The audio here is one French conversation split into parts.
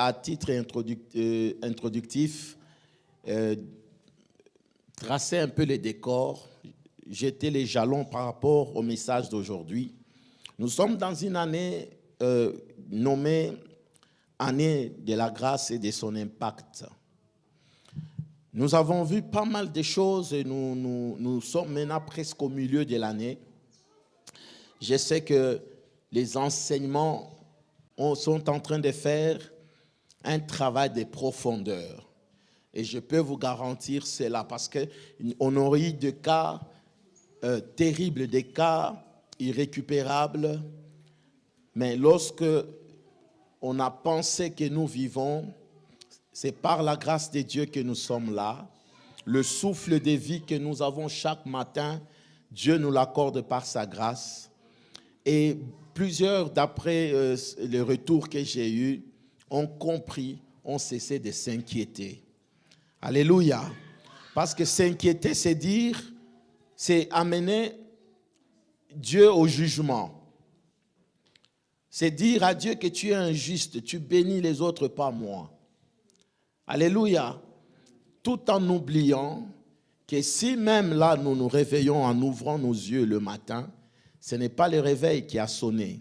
à titre introductif, tracer un peu les décors, jeter les jalons par rapport au message d'aujourd'hui. Nous sommes dans une année nommée Année de la grâce et de son impact. Nous avons vu pas mal de choses et nous sommes maintenant presque au milieu de l'année. Je sais que les enseignements sont en train de faire un travail de profondeur. Et je peux vous garantir cela parce qu'on aurait eu des cas terribles, des cas irrécupérables. Mais lorsque on a pensé que nous vivons, c'est par la grâce de Dieu que nous sommes là. Le souffle de vie que nous avons chaque matin, Dieu nous l'accorde par sa grâce. Et plusieurs, d'après le retour que j'ai eu, ont compris, ont cessé de s'inquiéter. Alléluia. Parce que s'inquiéter, c'est dire, c'est amener Dieu au jugement. C'est dire à Dieu que tu es injuste, tu bénis les autres, pas moi. Alléluia. Tout en oubliant que si même là nous nous réveillons en ouvrant nos yeux le matin, ce n'est pas le réveil qui a sonné.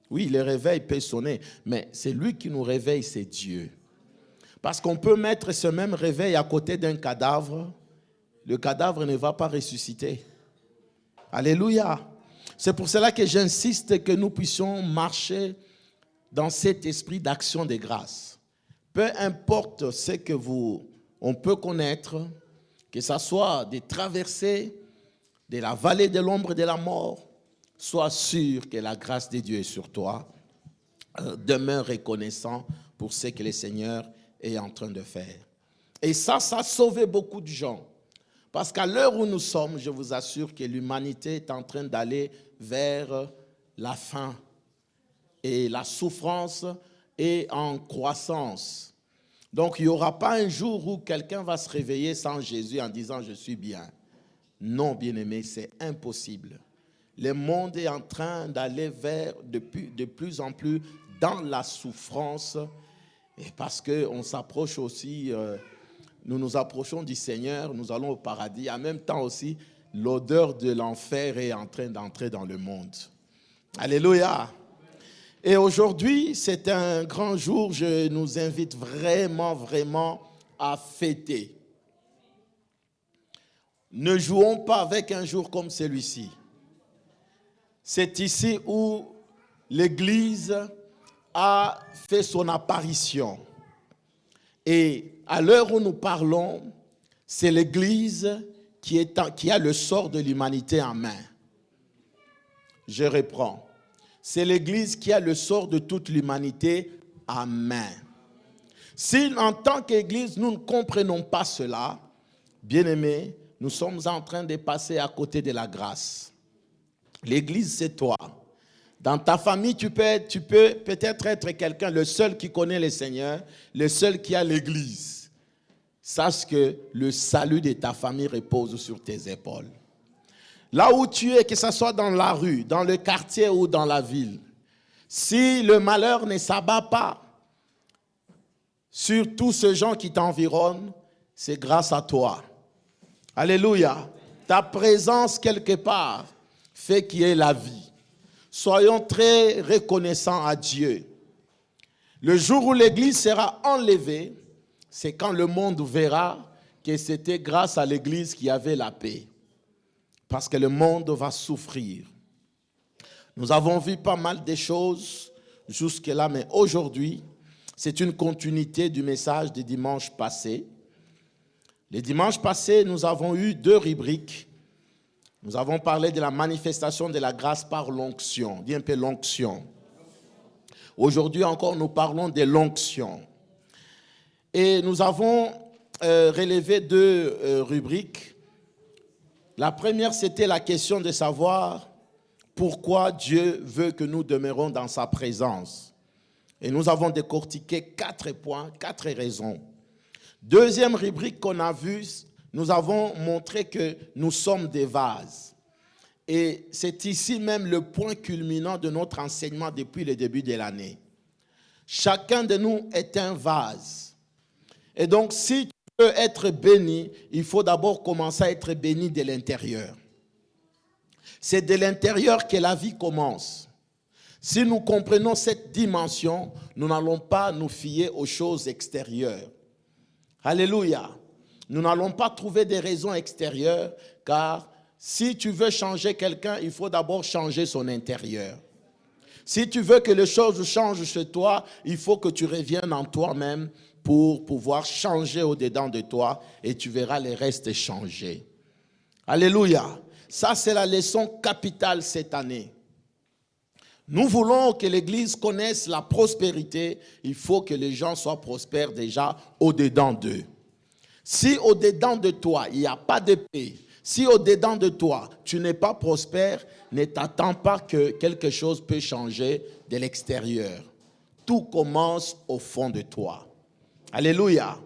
Oui, le réveil peut sonner, mais c'est lui qui nous réveille, c'est Dieu. Parce qu'on peut mettre ce même réveil à côté d'un cadavre, le cadavre ne va pas ressusciter. Alléluia. C'est pour cela que j'insiste que nous puissions marcher dans cet esprit d'action de grâce. Peu importe ce que on peut connaître, que ce soit des traversées de la vallée de l'ombre de la mort, sois sûr que la grâce de Dieu est sur toi. Demeure reconnaissant pour ce que le Seigneur est en train de faire. Et ça a sauvé beaucoup de gens. Parce qu'à l'heure où nous sommes, je vous assure que l'humanité est en train d'aller vers la faim. Et la souffrance est en croissance. Donc, il n'y aura pas un jour où quelqu'un va se réveiller sans Jésus en disant « je suis bien ». Non, bien-aimé, c'est impossible. Le monde est en train d'aller vers de plus en plus dans la souffrance. Et parce qu'on s'approche aussi, nous nous approchons du Seigneur, nous allons au paradis. En même temps aussi, l'odeur de l'enfer est en train d'entrer dans le monde. Alléluia. Et aujourd'hui, c'est un grand jour. Je nous invite vraiment à fêter. Ne jouons pas avec un jour comme celui-ci. C'est ici où l'Église a fait son apparition. Et à l'heure où nous parlons, c'est l'Église qui a le sort de l'humanité en main. Je reprends. C'est l'Église qui a le sort de toute l'humanité en main. Si en tant qu'Église, nous ne comprenons pas cela, bien-aimés, nous sommes en train de passer à côté de la grâce. L'Église, c'est toi. Dans ta famille, tu peux peut-être être quelqu'un, le seul qui connaît le Seigneur, le seul qui a l'Église. Sache que le salut de ta famille repose sur tes épaules. Là où tu es, que ce soit dans la rue, dans le quartier ou dans la ville, si le malheur ne s'abat pas sur tous ces gens qui t'environnent, c'est grâce à toi. Alléluia. Ta présence quelque part fait qu'il y ait la vie. Soyons très reconnaissants à Dieu. Le jour où l'Église sera enlevée, c'est quand le monde verra que c'était grâce à l'Église qu'il y avait la paix. Parce que le monde va souffrir. Nous avons vu pas mal de choses jusque-là, mais aujourd'hui, c'est une continuité du message des dimanches passés. Les dimanches passés, nous avons eu 2 rubriques. Nous avons parlé de la manifestation de la grâce par l'onction. Dis un peu l'onction. Aujourd'hui encore, nous parlons de l'onction. Et nous avons relevé 2 rubriques. La première, c'était la question de savoir pourquoi Dieu veut que nous demeurions dans sa présence. Et nous avons décortiqué 4 points, 4 raisons. Deuxième rubrique qu'on a vue, nous avons montré que nous sommes des vases. Et c'est ici même le point culminant de notre enseignement depuis le début de l'année. Chacun de nous est un vase. Et donc, si tu veux être béni, il faut d'abord commencer à être béni de l'intérieur. C'est de l'intérieur que la vie commence. Si nous comprenons cette dimension, nous n'allons pas nous fier aux choses extérieures. Alléluia. Nous n'allons pas trouver des raisons extérieures, car si tu veux changer quelqu'un, il faut d'abord changer son intérieur. Si tu veux que les choses changent chez toi, il faut que tu reviennes en toi-même pour pouvoir changer au-dedans de toi et tu verras les restes changer. Alléluia. Ça, c'est la leçon capitale cette année. Nous voulons que l'Église connaisse la prospérité. Il faut que les gens soient prospères déjà au-dedans d'eux. Si au-dedans de toi, il n'y a pas de paix, si au-dedans de toi, tu n'es pas prospère, ne t'attends pas que quelque chose peut changer de l'extérieur. Tout commence au fond de toi. Alléluia.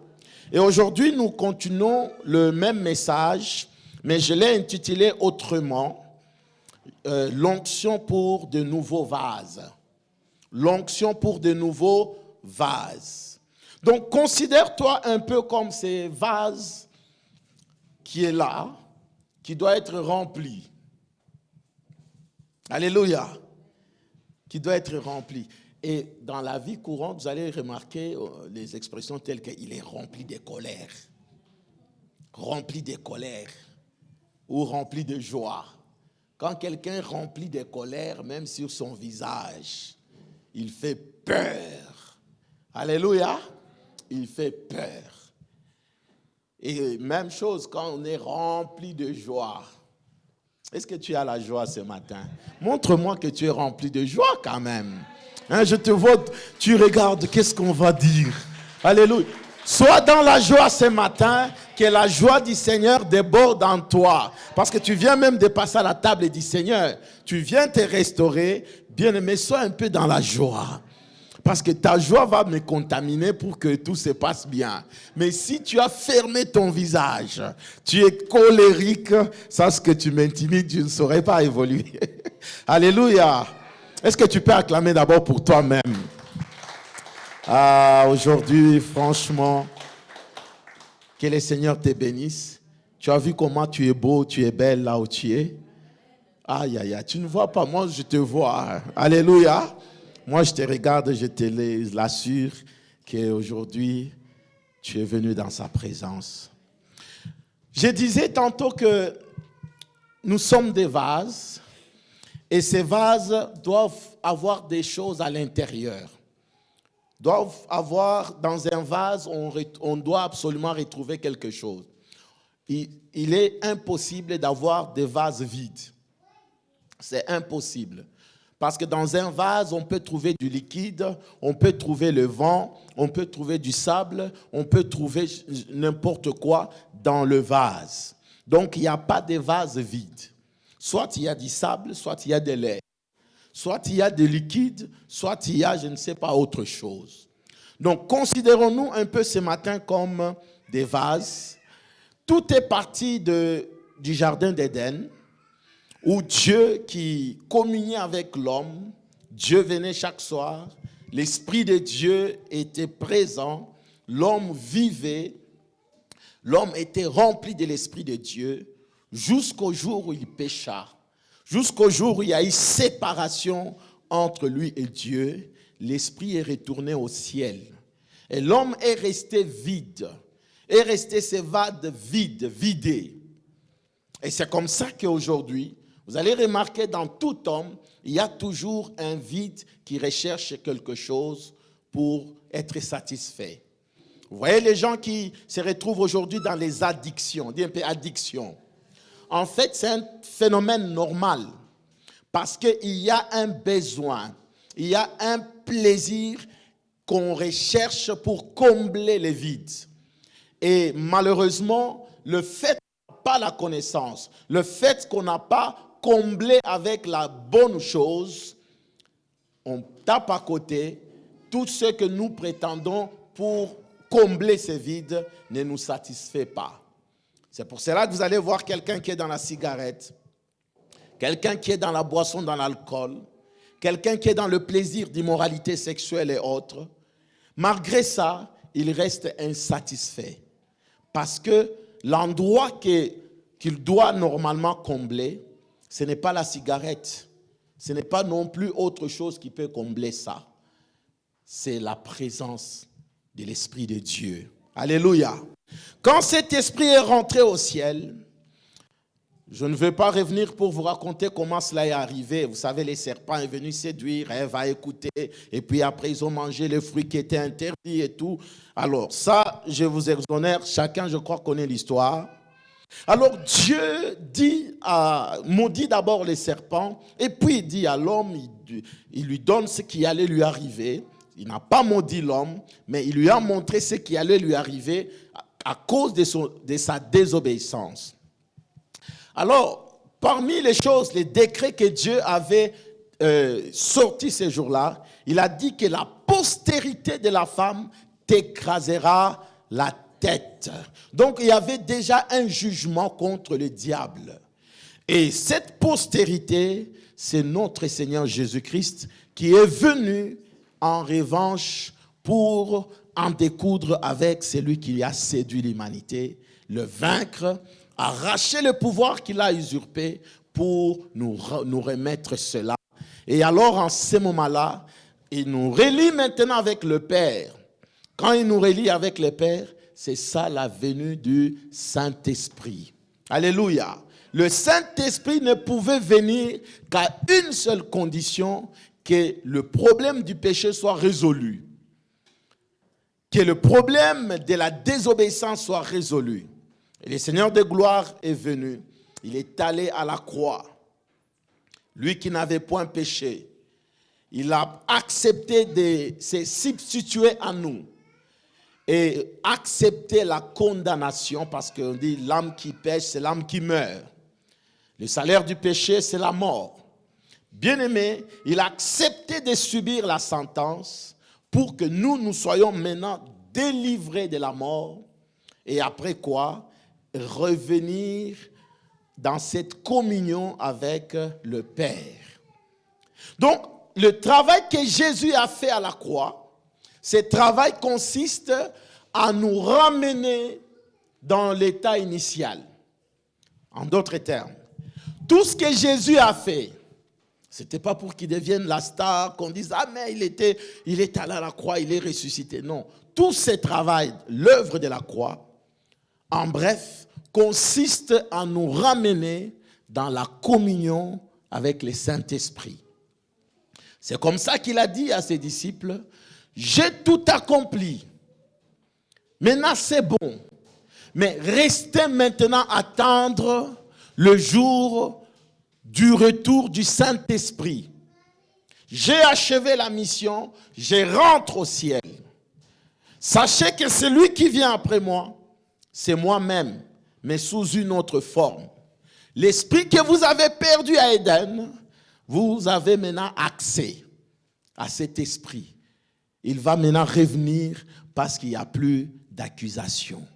Et aujourd'hui, nous continuons le même message, mais je l'ai intitulé autrement. L'onction pour de nouveaux vases. L'onction pour de nouveaux vases. Donc, considère-toi un peu comme ces vases qui est là, qui doit être rempli. Alléluia. Qui doit être rempli. Et dans la vie courante, vous allez remarquer les expressions telles qu'il est rempli de colère. Rempli de colère. Ou rempli de joie. Quand quelqu'un est rempli de colère, même sur son visage, il fait peur. Alléluia. Il fait peur. Et même chose quand on est rempli de joie. Est-ce que tu as la joie ce matin? Montre-moi que tu es rempli de joie quand même. Hein, je te vois, tu regardes, qu'est-ce qu'on va dire? Alléluia. Sois dans la joie ce matin, que la joie du Seigneur déborde en toi. Parce que tu viens même de passer à la table du Seigneur. Tu viens te restaurer. Bien-aimé, sois un peu dans la joie. Parce que ta joie va me contaminer pour que tout se passe bien. Mais si tu as fermé ton visage, tu es colérique, sache que tu m'intimides, je ne saurais pas évoluer. Alléluia. Est-ce que tu peux acclamer d'abord pour toi-même? Aujourd'hui, franchement, que le Seigneur te bénisse. Tu as vu comment tu es beau, tu es belle là où tu es? Aïe, aïe, aïe, tu ne vois pas, moi je te vois. Alléluia. Moi je te regarde, je te l'assure qu'aujourd'hui, tu es venu dans sa présence. Je disais tantôt que nous sommes des vases et ces vases doivent avoir des choses à l'intérieur. Doivent avoir, dans un vase, on doit absolument retrouver quelque chose. Il est impossible d'avoir des vases vides. C'est impossible. Parce que dans un vase, on peut trouver du liquide, on peut trouver le vent, on peut trouver du sable, on peut trouver n'importe quoi dans le vase. Donc, il n'y a pas de vase vide. Soit il y a du sable, soit il y a de l'air. Soit il y a des liquides, soit il y a, je ne sais pas, autre chose. Donc, considérons-nous un peu ce matin comme des vases. Tout est parti du jardin d'Éden, où Dieu qui communiait avec l'homme, Dieu venait chaque soir, l'Esprit de Dieu était présent, l'homme vivait, l'homme était rempli de l'Esprit de Dieu, jusqu'au jour où il pécha. Jusqu'au jour où il y a eu séparation entre lui et Dieu, l'esprit est retourné au ciel. Et l'homme est resté vide, est resté ce vase vide, vidé. Et c'est comme ça qu'aujourd'hui, vous allez remarquer dans tout homme, il y a toujours un vide qui recherche quelque chose pour être satisfait. Vous voyez les gens qui se retrouvent aujourd'hui dans les addictions, dis un peu addiction. En fait, c'est un phénomène normal parce qu'il y a un besoin, il y a un plaisir qu'on recherche pour combler les vides. Et malheureusement, le fait qu'on n'a pas la connaissance, le fait qu'on n'a pas comblé avec la bonne chose, on tape à côté. Tout ce que nous prétendons pour combler ces vides ne nous satisfait pas. C'est pour cela que vous allez voir quelqu'un qui est dans la cigarette, quelqu'un qui est dans la boisson, dans l'alcool, quelqu'un qui est dans le plaisir d'immoralité sexuelle et autres, malgré ça, il reste insatisfait. Parce que l'endroit qu'il doit normalement combler, ce n'est pas la cigarette. Ce n'est pas non plus autre chose qui peut combler ça. C'est la présence de l'Esprit de Dieu. Alléluia. Quand cet esprit est rentré au ciel, je ne vais pas revenir pour vous raconter comment cela est arrivé. Vous savez, les serpents sont venus séduire, Ève a écouté, et puis après ils ont mangé le fruit qui était interdit et tout. Alors ça, je vous exonère, chacun je crois connaît l'histoire. Alors Dieu maudit d'abord les serpents, et puis il dit à l'homme, il lui donne ce qui allait lui arriver. Il n'a pas maudit l'homme, mais il lui a montré ce qui allait lui arriver à cause de sa désobéissance. Alors, parmi les choses, les décrets que Dieu avait sortis ces jours-là, il a dit que la postérité de la femme t'écrasera la tête. Donc, il y avait déjà un jugement contre le diable. Et cette postérité, c'est notre Seigneur Jésus-Christ qui est venu en revanche pour en découdre avec celui qui a séduit l'humanité, le vaincre, arracher le pouvoir qu'il a usurpé pour nous remettre cela. Et alors, en ce moment-là, il nous relie maintenant avec le Père. Quand il nous relie avec le Père, c'est ça la venue du Saint-Esprit. Alléluia. Le Saint-Esprit ne pouvait venir qu'à une seule condition, que le problème du péché soit résolu. Que le problème de la désobéissance soit résolu. Et le Seigneur de gloire est venu. Il est allé à la croix. Lui qui n'avait point péché. Il a accepté de se substituer à nous. Et accepter la condamnation, parce qu'on dit l'âme qui pêche, c'est l'âme qui meurt. Le salaire du péché, c'est la mort. Bien-aimé, il a accepté de subir la sentence pour que nous soyons maintenant délivrés de la mort. Et après quoi? Revenir dans cette communion avec le Père. Donc, le travail que Jésus a fait à la croix, ce travail consiste à nous ramener dans l'état initial. En d'autres termes, tout ce que Jésus a fait, ce n'était pas pour qu'il devienne la star, qu'on dise « Ah, mais il est allé à la croix, il est ressuscité. » Non, tout ce travail, l'œuvre de la croix, en bref, consiste à nous ramener dans la communion avec le Saint-Esprit. C'est comme ça qu'il a dit à ses disciples, « J'ai tout accompli. Maintenant, c'est bon. Mais restez maintenant à attendre le jour du retour du Saint-Esprit. J'ai achevé la mission, je rentre au ciel. Sachez que celui qui vient après moi, c'est moi-même, mais sous une autre forme. L'esprit que vous avez perdu à Éden, vous avez maintenant accès à cet esprit. Il va maintenant revenir parce qu'il n'y a plus d'accusation.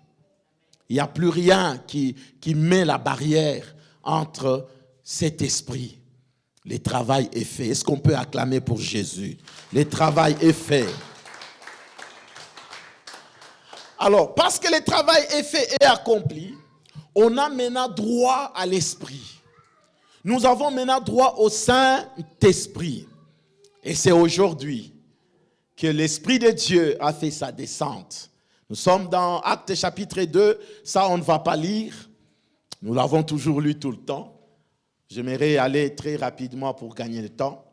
Il n'y a plus rien qui met la barrière entre cet esprit. Le travail est fait. Est-ce qu'on peut acclamer pour Jésus? Le travail est fait. Alors, parce que le travail est fait et accompli, on a maintenant droit à l'esprit. Nous avons maintenant droit au Saint-Esprit. Et c'est aujourd'hui que l'Esprit de Dieu a fait sa descente. Nous sommes dans Actes chapitre 2, ça on ne va pas lire. Nous l'avons toujours lu tout le temps. J'aimerais aller très rapidement pour gagner le temps.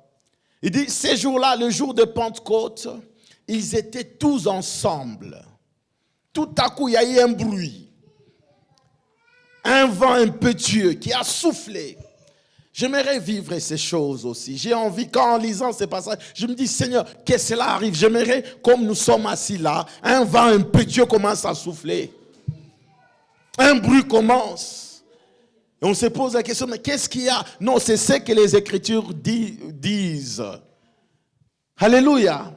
Il dit, ces jours-là, le jour de Pentecôte, ils étaient tous ensemble. Tout à coup, il y a eu un bruit. Un vent impétueux qui a soufflé. J'aimerais vivre ces choses aussi. J'ai envie, quand en lisant ces passages, je me dis, Seigneur, que cela arrive. J'aimerais, comme nous sommes assis là, un vent impétueux commence à souffler. Un bruit commence. Et on se pose la question, mais qu'est-ce qu'il y a? Non, c'est ce que les Écritures disent. Alléluia.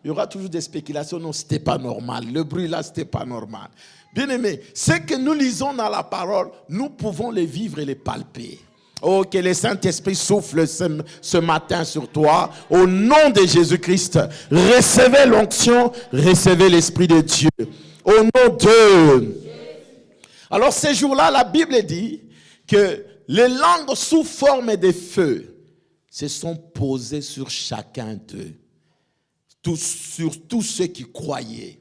Il y aura toujours des spéculations. Non, ce n'était pas normal. Le bruit là, ce n'était pas normal. Bien aimé, ce que nous lisons dans la parole, nous pouvons les vivre et les palper. Oh, que le Saint-Esprit souffle ce matin sur toi. Au nom de Jésus-Christ, recevez l'onction, recevez l'Esprit de Dieu. Au nom de... Alors, ces jours-là, la Bible dit que les langues sous forme de feu se sont posées sur chacun d'eux, sur tous ceux qui croyaient.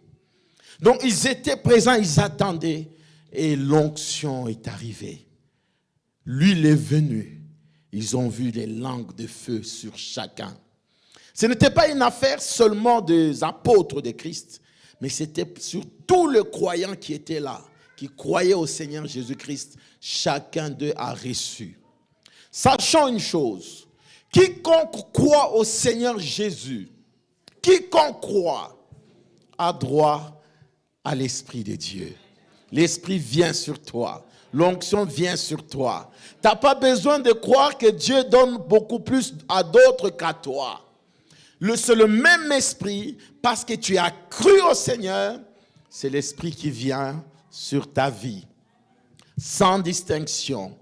Donc, ils étaient présents, ils attendaient, et l'onction est arrivée. L'huile est venue. Ils ont vu des langues de feu sur chacun. Ce n'était pas une affaire seulement des apôtres de Christ, mais c'était sur tous les croyants qui étaient là, qui croyaient au Seigneur Jésus-Christ. Chacun d'eux a reçu. Sachant une chose, quiconque croit au Seigneur Jésus, quiconque croit, a droit à l'Esprit de Dieu. L'Esprit vient sur toi. L'onction vient sur toi. Tu n'as pas besoin de croire que Dieu donne beaucoup plus à d'autres qu'à toi. C'est le même esprit, parce que tu as cru au Seigneur, c'est l'esprit qui vient sur ta vie. Sans distinction.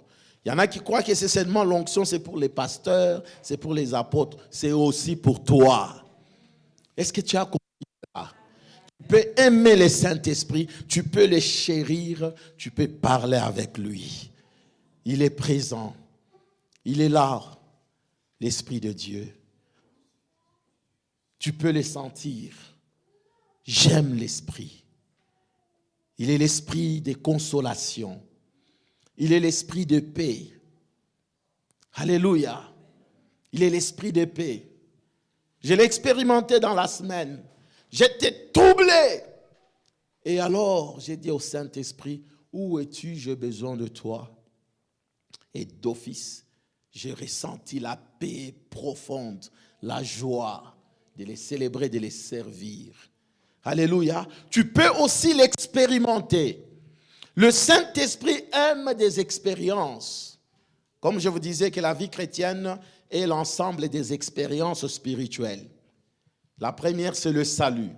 Il y en a qui croient que c'est seulement l'onction, c'est pour les pasteurs, c'est pour les apôtres, c'est aussi pour toi. Est-ce que tu as compris ça? Tu peux aimer le Saint-Esprit, tu peux le chérir, tu peux parler avec lui. Il est présent. Il est là, l'Esprit de Dieu. Tu peux le sentir. J'aime l'Esprit. Il est l'Esprit de consolation. Il est l'Esprit de paix. Alléluia. Il est l'Esprit de paix. Je l'ai expérimenté dans la semaine. J'étais troublé. Et alors, j'ai dit au Saint-Esprit, où es-tu? J'ai besoin de toi. Et d'office, j'ai ressenti la paix profonde, la joie de les célébrer, de les servir. Alléluia. Tu peux aussi l'expérimenter. Le Saint-Esprit aime des expériences. Comme je vous disais que la vie chrétienne est l'ensemble des expériences spirituelles. La première, c'est le salut.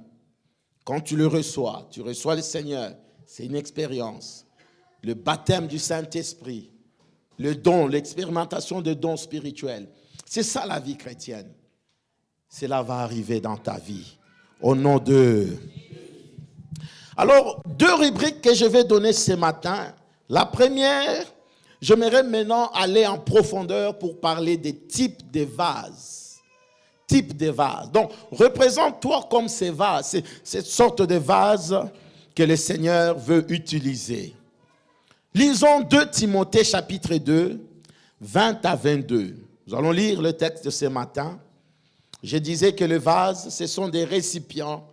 Quand tu le reçois, tu reçois le Seigneur, c'est une expérience. Le baptême du Saint-Esprit, le don, l'expérimentation de dons spirituels. C'est ça la vie chrétienne. Cela va arriver dans ta vie. Au nom de... Alors, 2 rubriques que je vais donner ce matin. La première, j'aimerais maintenant aller en profondeur pour parler des types de vases. Types de vases. Donc, représente-toi comme ces vases, cette sorte de vase que le Seigneur veut utiliser. Lisons 2 Timothée chapitre 2, 20 à 22. Nous allons lire le texte de ce matin. Je disais que le vase, ce sont des récipients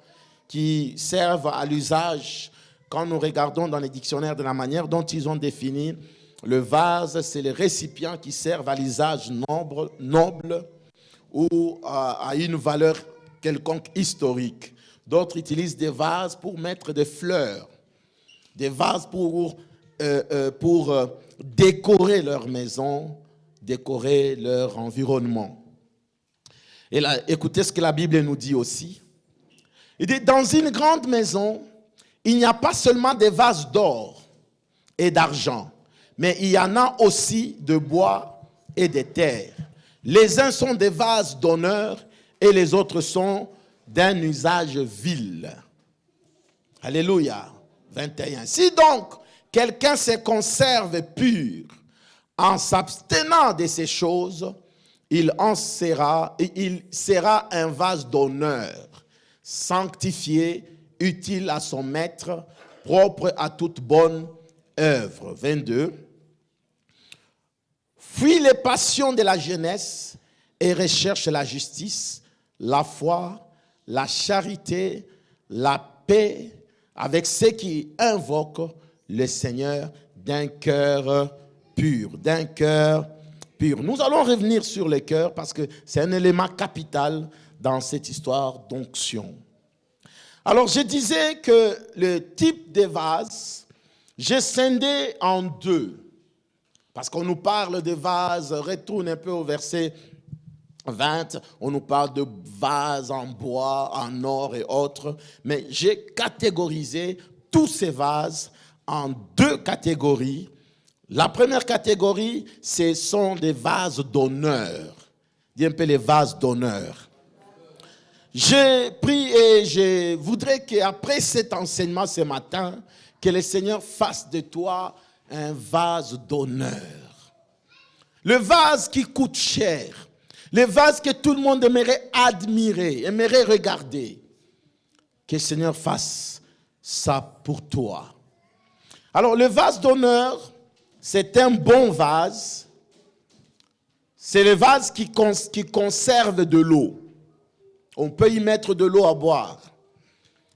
qui servent à l'usage. Quand nous regardons dans les dictionnaires de la manière dont ils ont défini, le vase, c'est les récipients qui servent à l'usage noble ou à une valeur quelconque historique. D'autres utilisent des vases pour mettre des fleurs, des vases pour décorer leur maison, décorer leur environnement. Et là, écoutez ce que la Bible nous dit aussi. Il dit, dans une grande maison, il n'y a pas seulement des vases d'or et d'argent, mais il y en a aussi de bois et de terre. Les uns sont des vases d'honneur et les autres sont d'un usage vil. Alléluia. 21. Si donc quelqu'un se conserve pur en s'abstenant de ces choses, il sera un vase d'honneur, sanctifié, utile à son maître, propre à toute bonne œuvre. 22. Fuis les passions de la jeunesse et recherche la justice, la foi, la charité, la paix, avec ceux qui invoquent le Seigneur d'un cœur pur, d'un cœur pur. Nous allons revenir sur le cœur parce que c'est un élément capital dans cette histoire d'onction. Alors, je disais que le type de vase, j'ai scindé en 2. Parce qu'on nous parle de vase, retourne un peu au verset 20, on nous parle de vases en bois, en or et autres. Mais j'ai catégorisé tous ces vases en 2 catégories. La première catégorie, ce sont des vases d'honneur. Dis un peu les vases d'honneur. J'ai pris et je voudrais qu'après cet enseignement ce matin, que le Seigneur fasse de toi un vase d'honneur. Le vase qui coûte cher. Le vase que tout le monde aimerait admirer, aimerait regarder. Que le Seigneur fasse ça pour toi. Alors le vase d'honneur, c'est un bon vase. C'est le vase qui conserve de l'eau. On peut y mettre de l'eau à boire.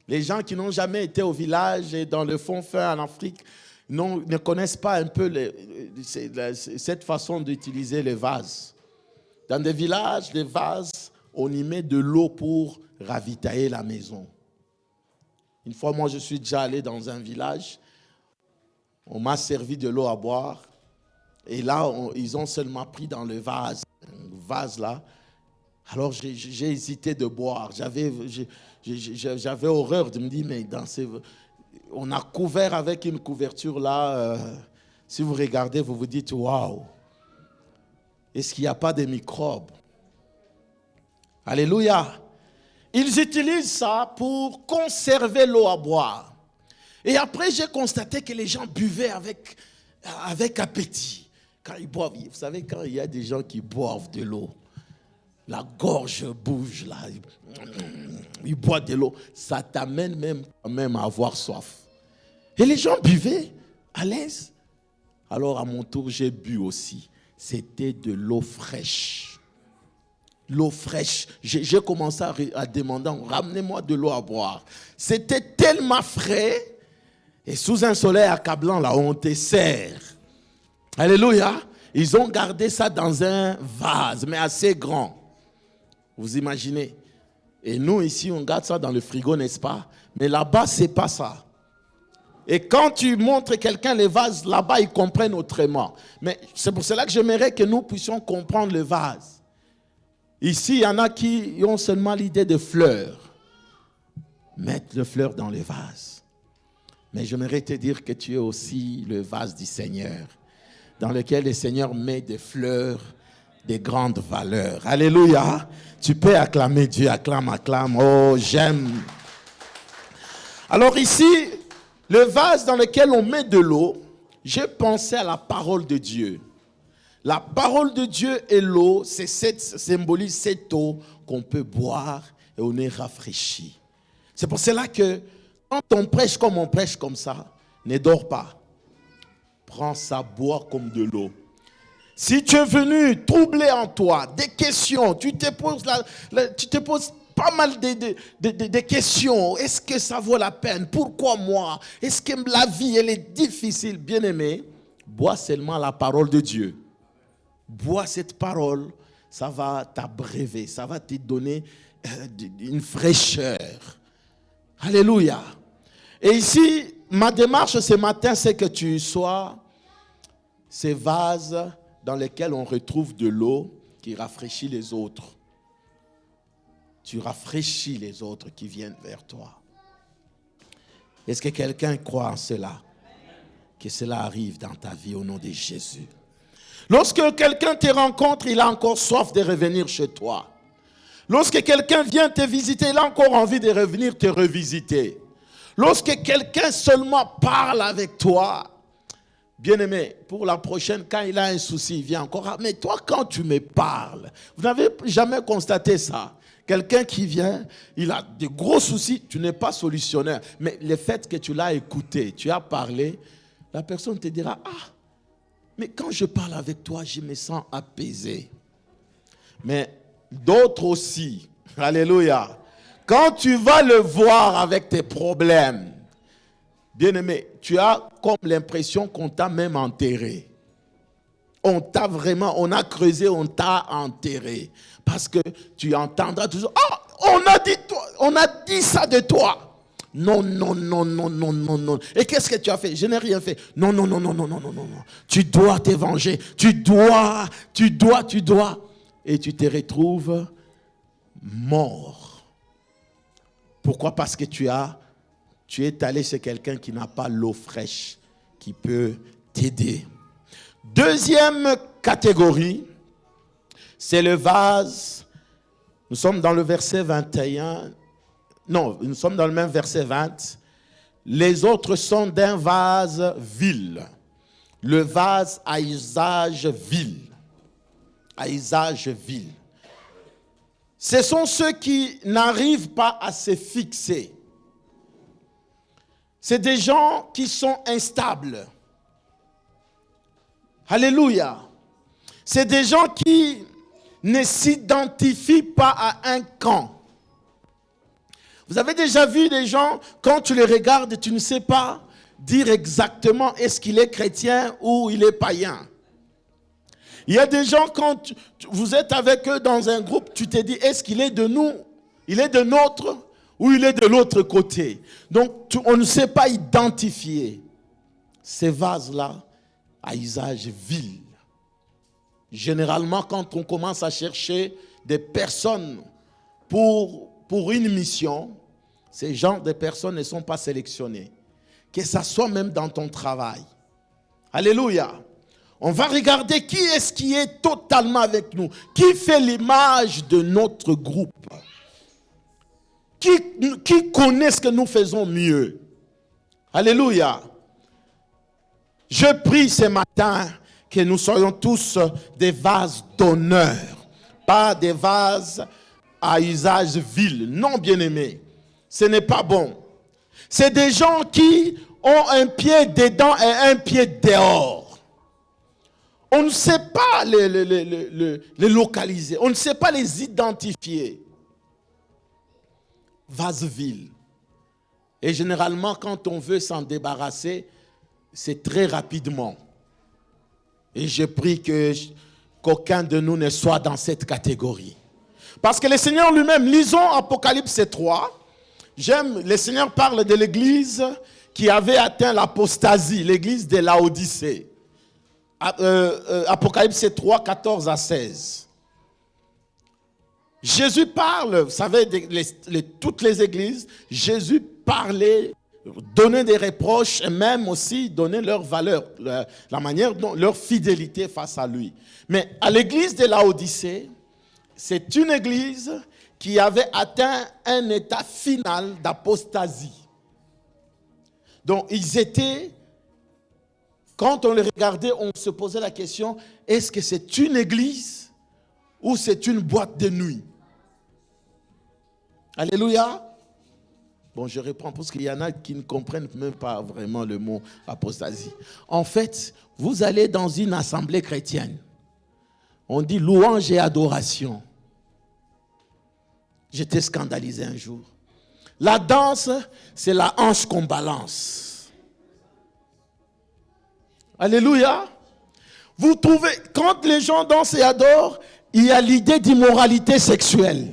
Les gens qui n'ont jamais été au village et dans le fond fin en Afrique ne connaissent pas un peu cette façon d'utiliser les vases. Dans des villages, les vases, on y met de l'eau pour ravitailler la maison. Une fois, moi, je suis déjà allé dans un village. On m'a servi de l'eau à boire. Et là, ils ont seulement pris dans le vase là. Alors, j'ai hésité de boire. J'avais horreur de me dire, mais on a couvert avec une couverture là. Si vous regardez, vous vous dites, waouh, est-ce qu'il n'y a pas de microbes? Alléluia. Ils utilisent ça pour conserver l'eau à boire. Et après, j'ai constaté que les gens buvaient avec appétit. Quand ils boivent, vous savez, quand il y a des gens qui boivent de l'eau, la gorge bouge là, ils boivent de l'eau, ça t'amène même à avoir soif. Et les gens buvaient à l'aise. Alors à mon tour, j'ai bu aussi. C'était de l'eau fraîche. L'eau fraîche. J'ai commencé à demander, ramenez-moi de l'eau à boire. C'était tellement frais. Et sous un soleil accablant, là, on te sert. Alléluia. Ils ont gardé ça dans un vase, mais assez grand. Vous imaginez? Et nous, ici, on garde ça dans le frigo, n'est-ce pas? Mais là-bas, c'est pas ça. Et quand tu montres quelqu'un les vases, là-bas, ils comprennent autrement. Mais c'est pour cela que j'aimerais que nous puissions comprendre le vase. Ici, il y en a qui ont seulement l'idée de fleurs. Mettre les fleurs dans le vase. Mais j'aimerais te dire que tu es aussi le vase du Seigneur, dans lequel le Seigneur met des fleurs de grande valeur. Alléluia. Tu peux acclamer Dieu, acclame. Oh, j'aime. Alors ici, le vase dans lequel on met de l'eau, j'ai pensé à la parole de Dieu. La parole de Dieu et l'eau, symbolise cette eau qu'on peut boire et on est rafraîchi. C'est pour cela que quand on prêche comme ça, ne dors pas. Prends ça, bois comme de l'eau. Si tu es venu troubler en toi des questions, tu te poses pas mal de questions. Est-ce que ça vaut la peine? Pourquoi moi? Est-ce que la vie, elle est difficile? Bien-aimé, bois seulement la parole de Dieu. Bois cette parole, ça va t'abreuver, ça va te donner une fraîcheur. Alléluia. Et ici, ma démarche ce matin, c'est que tu sois ces vases dans lesquels on retrouve de l'eau qui rafraîchit les autres. Tu rafraîchis les autres qui viennent vers toi. Est-ce que quelqu'un croit en cela? Que cela arrive dans ta vie au nom de Jésus. Lorsque quelqu'un te rencontre, il a encore soif de revenir chez toi. Lorsque quelqu'un vient te visiter, il a encore envie de revenir te revisiter. Lorsque quelqu'un seulement parle avec toi, bien-aimé, pour la prochaine, quand il a un souci, il vient encore. Ah, mais toi, quand tu me parles, vous n'avez jamais constaté ça? Quelqu'un qui vient, il a de gros soucis, tu n'es pas solutionnaire. Mais le fait que tu l'as écouté, tu as parlé, la personne te dira, ah, mais quand je parle avec toi, je me sens apaisé. Mais d'autres aussi, alléluia, quand tu vas le voir avec tes problèmes, bien-aimé, tu as comme l'impression qu'on t'a même enterré. On t'a vraiment, on a creusé, on t'a enterré. Parce que tu entendras toujours, oh, on a dit ça de toi. Non. Et qu'est-ce que tu as fait? Je n'ai rien fait. Non. Tu dois te venger. Tu dois. Et tu te retrouves mort. Pourquoi? Parce que tu es allé chez quelqu'un qui n'a pas l'eau fraîche, qui peut t'aider. Deuxième catégorie, c'est le vase. Nous sommes dans le verset 21. Non, nous sommes dans le même verset 20. Les autres sont d'un vase vil. Le vase à usage vil. À usage vil. Ce sont ceux qui n'arrivent pas à se fixer. C'est des gens qui sont instables. Alléluia. C'est des gens qui ne s'identifient pas à un camp. Vous avez déjà vu des gens, quand tu les regardes, tu ne sais pas dire exactement est-ce qu'il est chrétien ou il est païen. Il y a des gens, quand vous êtes avec eux dans un groupe, tu te dis est-ce qu'il est de nous, il est de notre ou il est de l'autre côté. Donc on ne sait pas identifier ces vases-là à usage vil. Généralement, quand on commence à chercher des personnes pour une mission, ces genres de personnes ne sont pas sélectionnées. Que ça soit même dans ton travail. Alléluia. On va regarder qui est-ce qui est totalement avec nous. Qui fait l'image de notre groupe. Qui connaît ce que nous faisons mieux. Alléluia. Je prie ce matin que nous soyons tous des vases d'honneur. Pas des vases à usage vil. Non, bien-aimés. Ce n'est pas bon. C'est des gens qui ont un pied dedans et un pied dehors. On ne sait pas les localiser. On ne sait pas les identifier. Vase vil. Et généralement, quand on veut s'en débarrasser, c'est très rapidement. Et je prie qu'aucun de nous ne soit dans cette catégorie. Parce que le Seigneur lui-même, lisons Apocalypse 3. Le Seigneur parle de l'église qui avait atteint l'apostasie, l'église de Laodicée. Apocalypse 3, 14 à 16. Jésus parle, vous savez, toutes les églises, Jésus parlait, donnait des reproches et même aussi donnait leur valeur, la manière dont leur fidélité face à lui. Mais à l'église de Laodicée, c'est une église qui avait atteint un état final d'apostasie. Donc ils étaient, quand on les regardait, on se posait la question, est-ce que c'est une église ou c'est une boîte de nuit? Alléluia. Bon, je reprends parce qu'il y en a qui ne comprennent même pas vraiment le mot apostasie. En fait, vous allez dans une assemblée chrétienne. On dit louange et adoration. J'étais scandalisé un jour. La danse, c'est la hanche qu'on balance. Alléluia. Vous trouvez, quand les gens dansent et adorent, il y a l'idée d'immoralité sexuelle.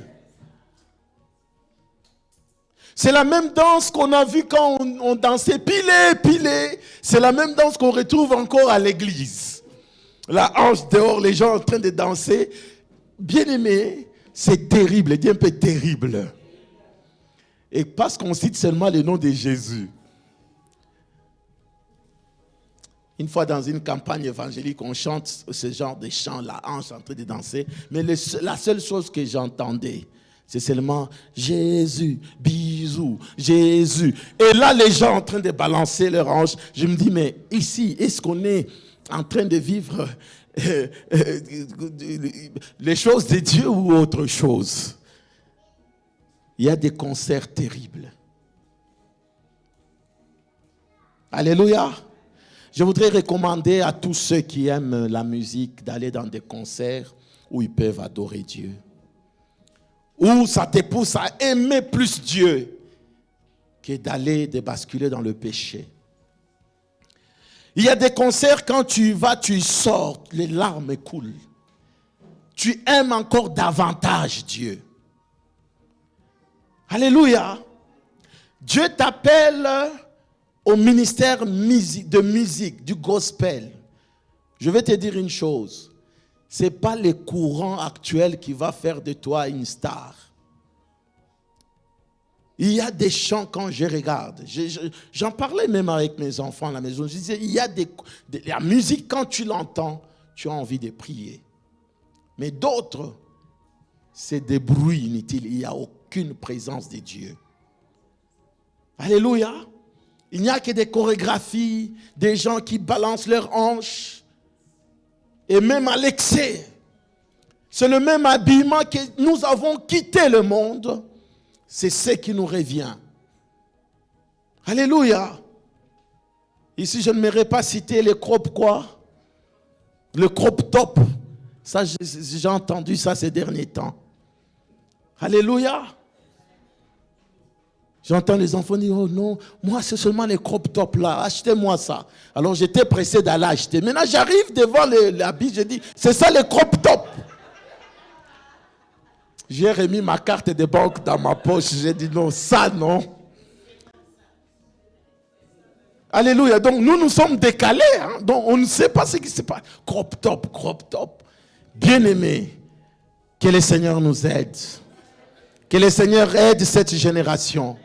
C'est la même danse qu'on a vue quand on dansait pilé. C'est la même danse qu'on retrouve encore à l'église. La hanche dehors, les gens en train de danser. Bien aimé, c'est terrible, dis un peu terrible. Et parce qu'on cite seulement le nom de Jésus. Une fois dans une campagne évangélique, on chante ce genre de chant, la hanche en train de danser. Mais la seule chose que j'entendais, c'est seulement Jésus, bisous, Jésus. Et là, les gens en train de balancer leur hanche. Je me dis, mais ici, est-ce qu'on est en train de vivre les choses de Dieu ou autre chose? Il y a des concerts terribles. Alléluia. Je voudrais recommander à tous ceux qui aiment la musique d'aller dans des concerts où ils peuvent adorer Dieu. Où ça te pousse à aimer plus Dieu que d'aller de basculer dans le péché. Il y a des concerts, quand tu y vas, tu y sors, les larmes coulent. Tu aimes encore davantage Dieu. Alléluia. Dieu t'appelle au ministère de musique, du gospel. Je vais te dire une chose. Ce n'est pas le courant actuel qui va faire de toi une star. Il y a des chants quand je regarde. J'en parlais même avec mes enfants à la maison. Je disais, il y a la musique, quand tu l'entends, tu as envie de prier. Mais d'autres, c'est des bruits inutiles. Il n'y a aucune présence de Dieu. Alléluia. Il n'y a que des chorégraphies, des gens qui balancent leurs hanches. Et même à l'excès. C'est le même habillement que nous avons quitté le monde. C'est ce qui nous revient. Alléluia. Ici, je ne m'aurais pas cité les crop quoi? Le crop top. Ça, j'ai entendu ça ces derniers temps. Alléluia. J'entends les enfants dire, oh non, moi c'est seulement les crop top là, achetez-moi ça. Alors j'étais pressé d'aller acheter. Maintenant j'arrive devant l'habit, je dis, c'est ça les crop top. J'ai remis ma carte de banque dans ma poche, j'ai dit non, ça non. Alléluia, donc nous sommes décalés, hein? Donc on ne sait pas ce qui se passe. Crop top. Bien-aimés, que le Seigneur nous aide. Que le Seigneur aide cette génération.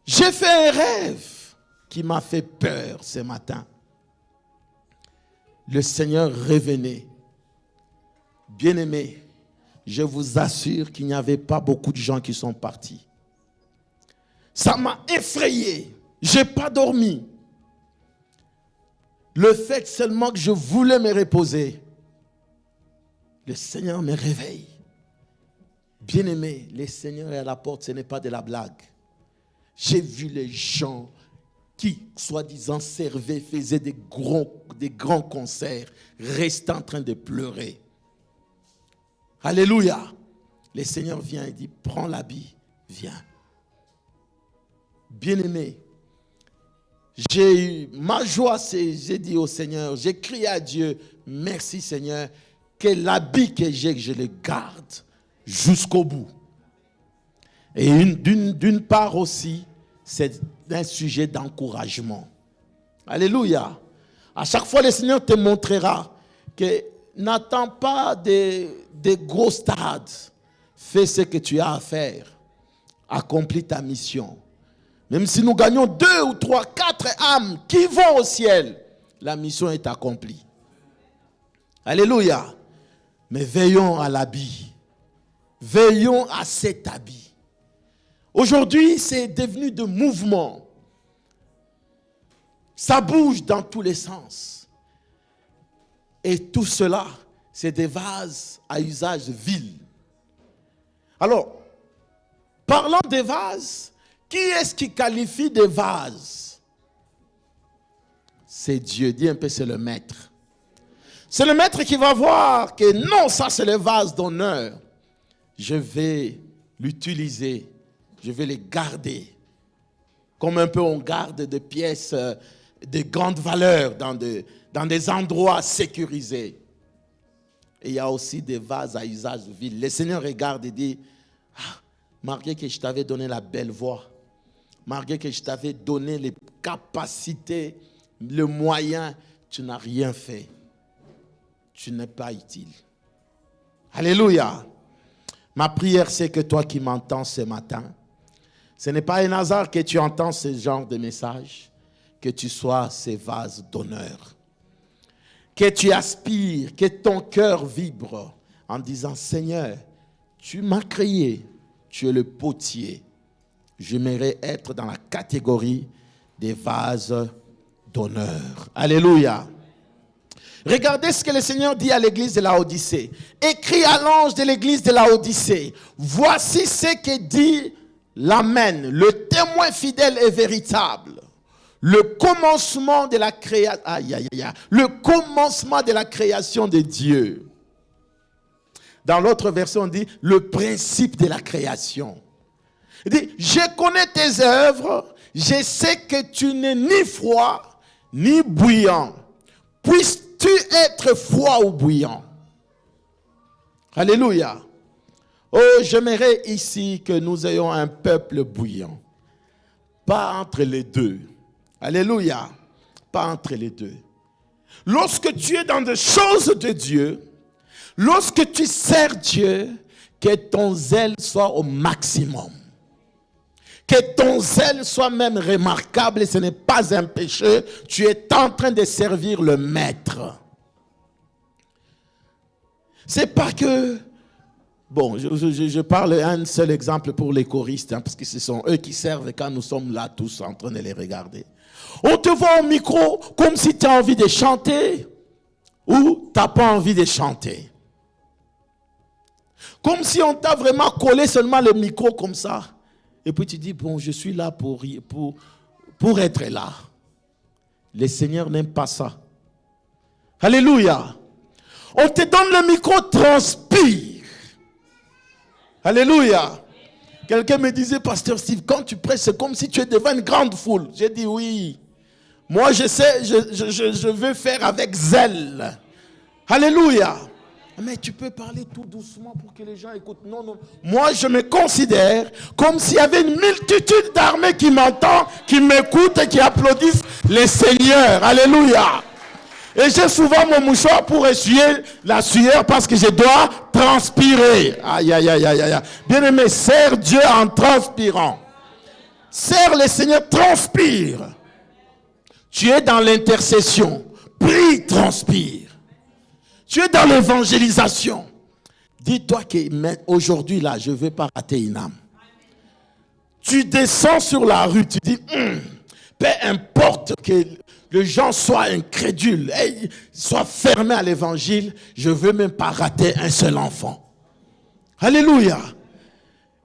J'ai fait un rêve qui m'a fait peur ce matin. Le Seigneur revenait. Bien-aimés, je vous assure qu'il n'y avait pas beaucoup de gens qui sont partis. Ça m'a effrayé. Je n'ai pas dormi. Le fait seulement que je voulais me reposer, le Seigneur me réveille. Bien-aimé, le Seigneur est à la porte, ce n'est pas de la blague. J'ai vu les gens qui, soi-disant, servaient, faisaient des grands concerts, restaient en train de pleurer. Alléluia. Le Seigneur vient et dit, prends l'habit, viens. Bien-aimé, j'ai eu ma joie, j'ai dit au Seigneur, j'ai crié à Dieu, merci Seigneur, que l'habit que j'ai, que je le garde jusqu'au bout. Et d'une part aussi, c'est un sujet d'encouragement. Alléluia. À chaque fois, le Seigneur te montrera que n'attends pas des gros stades. Fais ce que tu as à faire. Accomplis ta mission. Même si nous gagnons 2 ou 3, 4 âmes qui vont au ciel, la mission est accomplie. Alléluia. Mais veillons à l'habit. Veillons à cet habit. Aujourd'hui, c'est devenu de mouvement. Ça bouge dans tous les sens. Et tout cela, c'est des vases à usage vil. Alors, parlant des vases, qui est-ce qui qualifie des vases? C'est Dieu. Dis un peu, c'est le maître. C'est le maître qui va voir que non, ça c'est le vase d'honneur. Je vais l'utiliser. Je vais les garder. Comme un peu on garde des pièces de grande valeur dans des endroits sécurisés. Et il y a aussi des vases à usage vil. Le Seigneur regarde et dit, malgré que je t'avais donné la belle voix, malgré que je t'avais donné les capacités, le moyen, tu n'as rien fait. Tu n'es pas utile. Alléluia. Ma prière, c'est que toi qui m'entends ce matin, ce n'est pas un hasard que tu entends ce genre de message, que tu sois ces vases d'honneur. Que tu aspires, que ton cœur vibre en disant, Seigneur, tu m'as créé, tu es le potier. J'aimerais être dans la catégorie des vases d'honneur. Alléluia. Regardez ce que le Seigneur dit à l'église de Laodicée. Écrit à l'ange de l'église de Laodicée. Voici ce que dit l'Amen, le témoin fidèle et véritable. Le commencement de la création. Le commencement de la création de Dieu. Dans l'autre version, on dit le principe de la création. Il dit, je connais tes œuvres, je sais que tu n'es ni froid ni bouillant. Puisses-tu être froid ou bouillant? Alléluia. Oh, j'aimerais ici que nous ayons un peuple bouillant. Pas entre les deux. Alléluia. Pas entre les deux. Lorsque tu es dans des choses de Dieu, lorsque tu sers Dieu, que ton zèle soit au maximum. Que ton zèle soit même remarquable et ce n'est pas un péché. Tu es en train de servir le maître. C'est pas que... Bon, je parle un seul exemple pour les choristes, parce que ce sont eux qui servent quand nous sommes là tous en train de les regarder. On te voit au micro comme si tu as envie de chanter ou tu n'as pas envie de chanter. Comme si on t'a vraiment collé seulement le micro comme ça. Et puis tu dis, bon, je suis là pour être là. Le Seigneur n'aime pas ça. Alléluia. On te donne le micro, transpire. Alléluia. Quelqu'un me disait, Pasteur Steve, quand tu prêches, c'est comme si tu es devant une grande foule. J'ai dit oui. Moi, je sais, je veux faire avec zèle. Alléluia. Mais tu peux parler tout doucement pour que les gens écoutent. Non, non. Moi, je me considère comme s'il y avait une multitude d'armées qui m'entendent, qui m'écoutent et qui applaudissent les seigneurs. Alléluia. Et j'ai souvent mon mouchoir pour essuyer la sueur parce que je dois transpirer. Aïe, aïe, aïe, aïe, aïe. Bien aimé, sers Dieu en transpirant. Sers le Seigneur, transpire. Tu es dans l'intercession. Prie, transpire. Tu es dans l'évangélisation. Dis-toi qu'aujourd'hui, là, je ne vais pas rater une âme. Tu descends sur la rue, tu dis, peu importe que les gens soient incrédules, soient fermés à l'évangile, je ne veux même pas rater un seul enfant. Alléluia.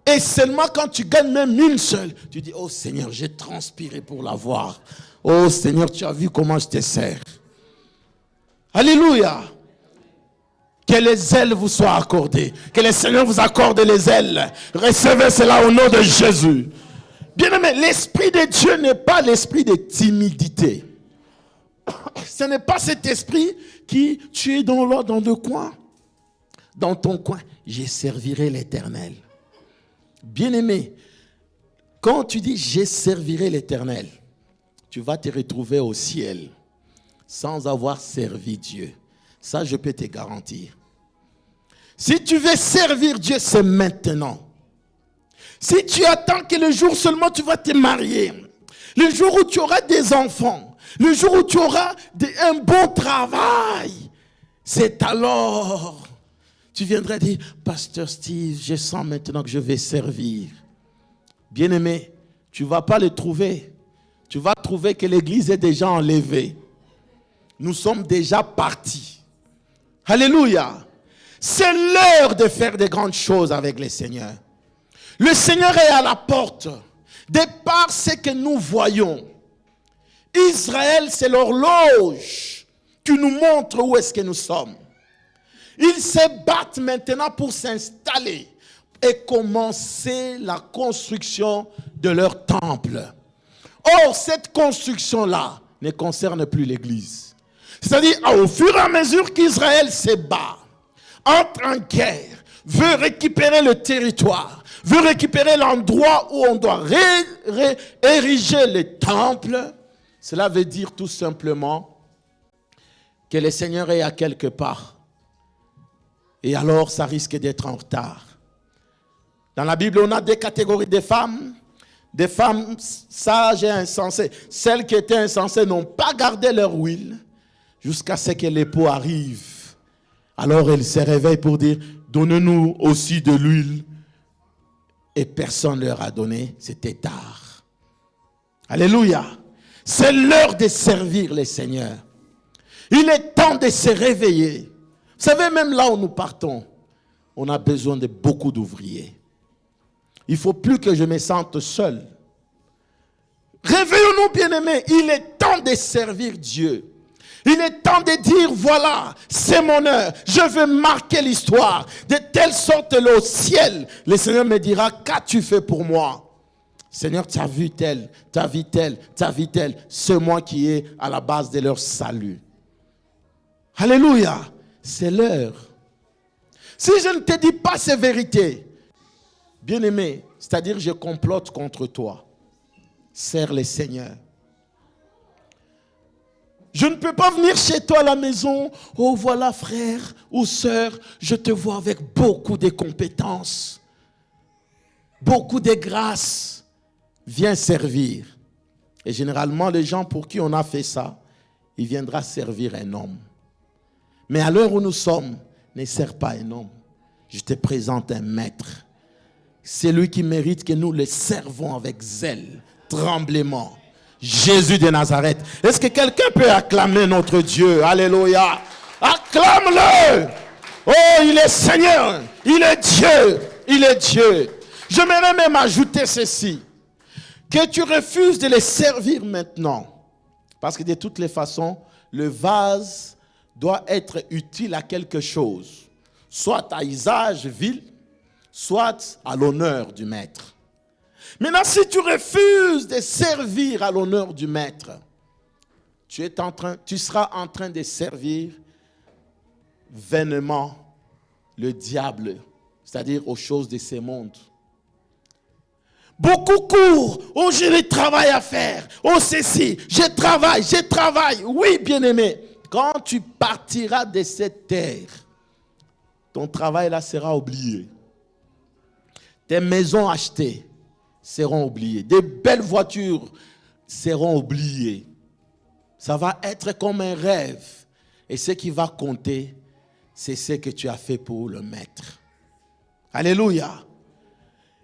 Et seulement quand tu gagnes même une seule, tu dis, oh Seigneur, j'ai transpiré pour l'avoir. Oh Seigneur, tu as vu comment je te sers. Alléluia. Que les ailes vous soient accordées. Que le Seigneur vous accorde les ailes. Recevez cela au nom de Jésus. Bien aimé, l'esprit de Dieu n'est pas l'esprit de timidité. Ce n'est pas cet esprit qui, tu es dans le coin. Dans ton coin, je servirai l'Éternel. Bien aimé, quand tu dis je servirai l'Éternel, tu vas te retrouver au ciel sans avoir servi Dieu. Ça, je peux te garantir. Si tu veux servir Dieu, c'est maintenant. Si tu attends que le jour seulement tu vas te marier, le jour où tu auras des enfants, le jour où tu auras un bon travail, c'est alors tu viendrais dire, Pasteur Steve, je sens maintenant que je vais servir. Bien-aimé, tu ne vas pas le trouver. Tu vas trouver que l'église est déjà enlevée. Nous sommes déjà partis. Alléluia. C'est l'heure de faire de grandes choses avec le Seigneur. Le Seigneur est à la porte. De par ce que nous voyons, Israël, c'est l'horloge qui nous montre où est-ce que nous sommes. Ils se battent maintenant pour s'installer et commencer la construction de leur temple. Or, cette construction-là ne concerne plus l'Église. C'est-à-dire, au fur et à mesure qu'Israël se bat, entre en guerre, veut récupérer le territoire, veut récupérer l'endroit où on doit ériger le temple, cela veut dire tout simplement que le Seigneur est à quelque part. Et alors, ça risque d'être en retard. Dans la Bible, on a deux catégories de femmes. Des femmes sages et insensées. Celles qui étaient insensées n'ont pas gardé leur huile jusqu'à ce que l'époux arrive. Alors, elles se réveillent pour dire, donnez-nous aussi de l'huile. Et personne ne leur a donné, c'était tard. Alléluia. C'est l'heure de servir les seigneurs. Il est temps de se réveiller. Vous savez, même là où nous partons, on a besoin de beaucoup d'ouvriers. Il ne faut plus que je me sente seul. Réveillons-nous, bien-aimés. Il est temps de servir Dieu. Il est temps de dire, voilà, c'est mon heure. Je veux marquer l'histoire. De telle sorte, au ciel, le Seigneur me dira, qu'as-tu fait pour moi? Seigneur, tu as vu tel, tu as vu tel, tu as vu tel. C'est moi qui est à la base de leur salut. Alléluia. C'est l'heure. Si je ne te dis pas ces vérités, bien-aimé, c'est-à-dire je complote contre toi. Sers le Seigneur. Je ne peux pas venir chez toi à la maison. Oh voilà frère ou sœur, je te vois avec beaucoup de compétences, beaucoup de grâce. viens servir. Et généralement, les gens pour qui on a fait ça, il viendra servir un homme. Mais à l'heure où nous sommes, ne sers pas un homme. Je te présente un maître. C'est lui qui mérite que nous le servons avec zèle, tremblement. Jésus de Nazareth. Est-ce que quelqu'un peut acclamer notre Dieu? Alléluia. Acclame-le. Oh, il est Seigneur. Il est Dieu. Il est Dieu. J'aimerais même ajouter ceci. Que tu refuses de les servir maintenant. Parce que de toutes les façons, le vase doit être utile à quelque chose. Soit à usage vil, soit à l'honneur du maître. Maintenant, si tu refuses de servir à l'honneur du maître, tu seras en train de servir vainement le diable, c'est-à-dire aux choses de ce monde. Beaucoup courent, oh j'ai le travail à faire, oh ceci, je travaille. Oui, bien-aimé, quand tu partiras de cette terre, ton travail là sera oublié. Tes maisons achetées seront oubliées. Des belles voitures seront oubliées. Ça va être comme un rêve. Et ce qui va compter, c'est ce que tu as fait pour le maître. Alléluia.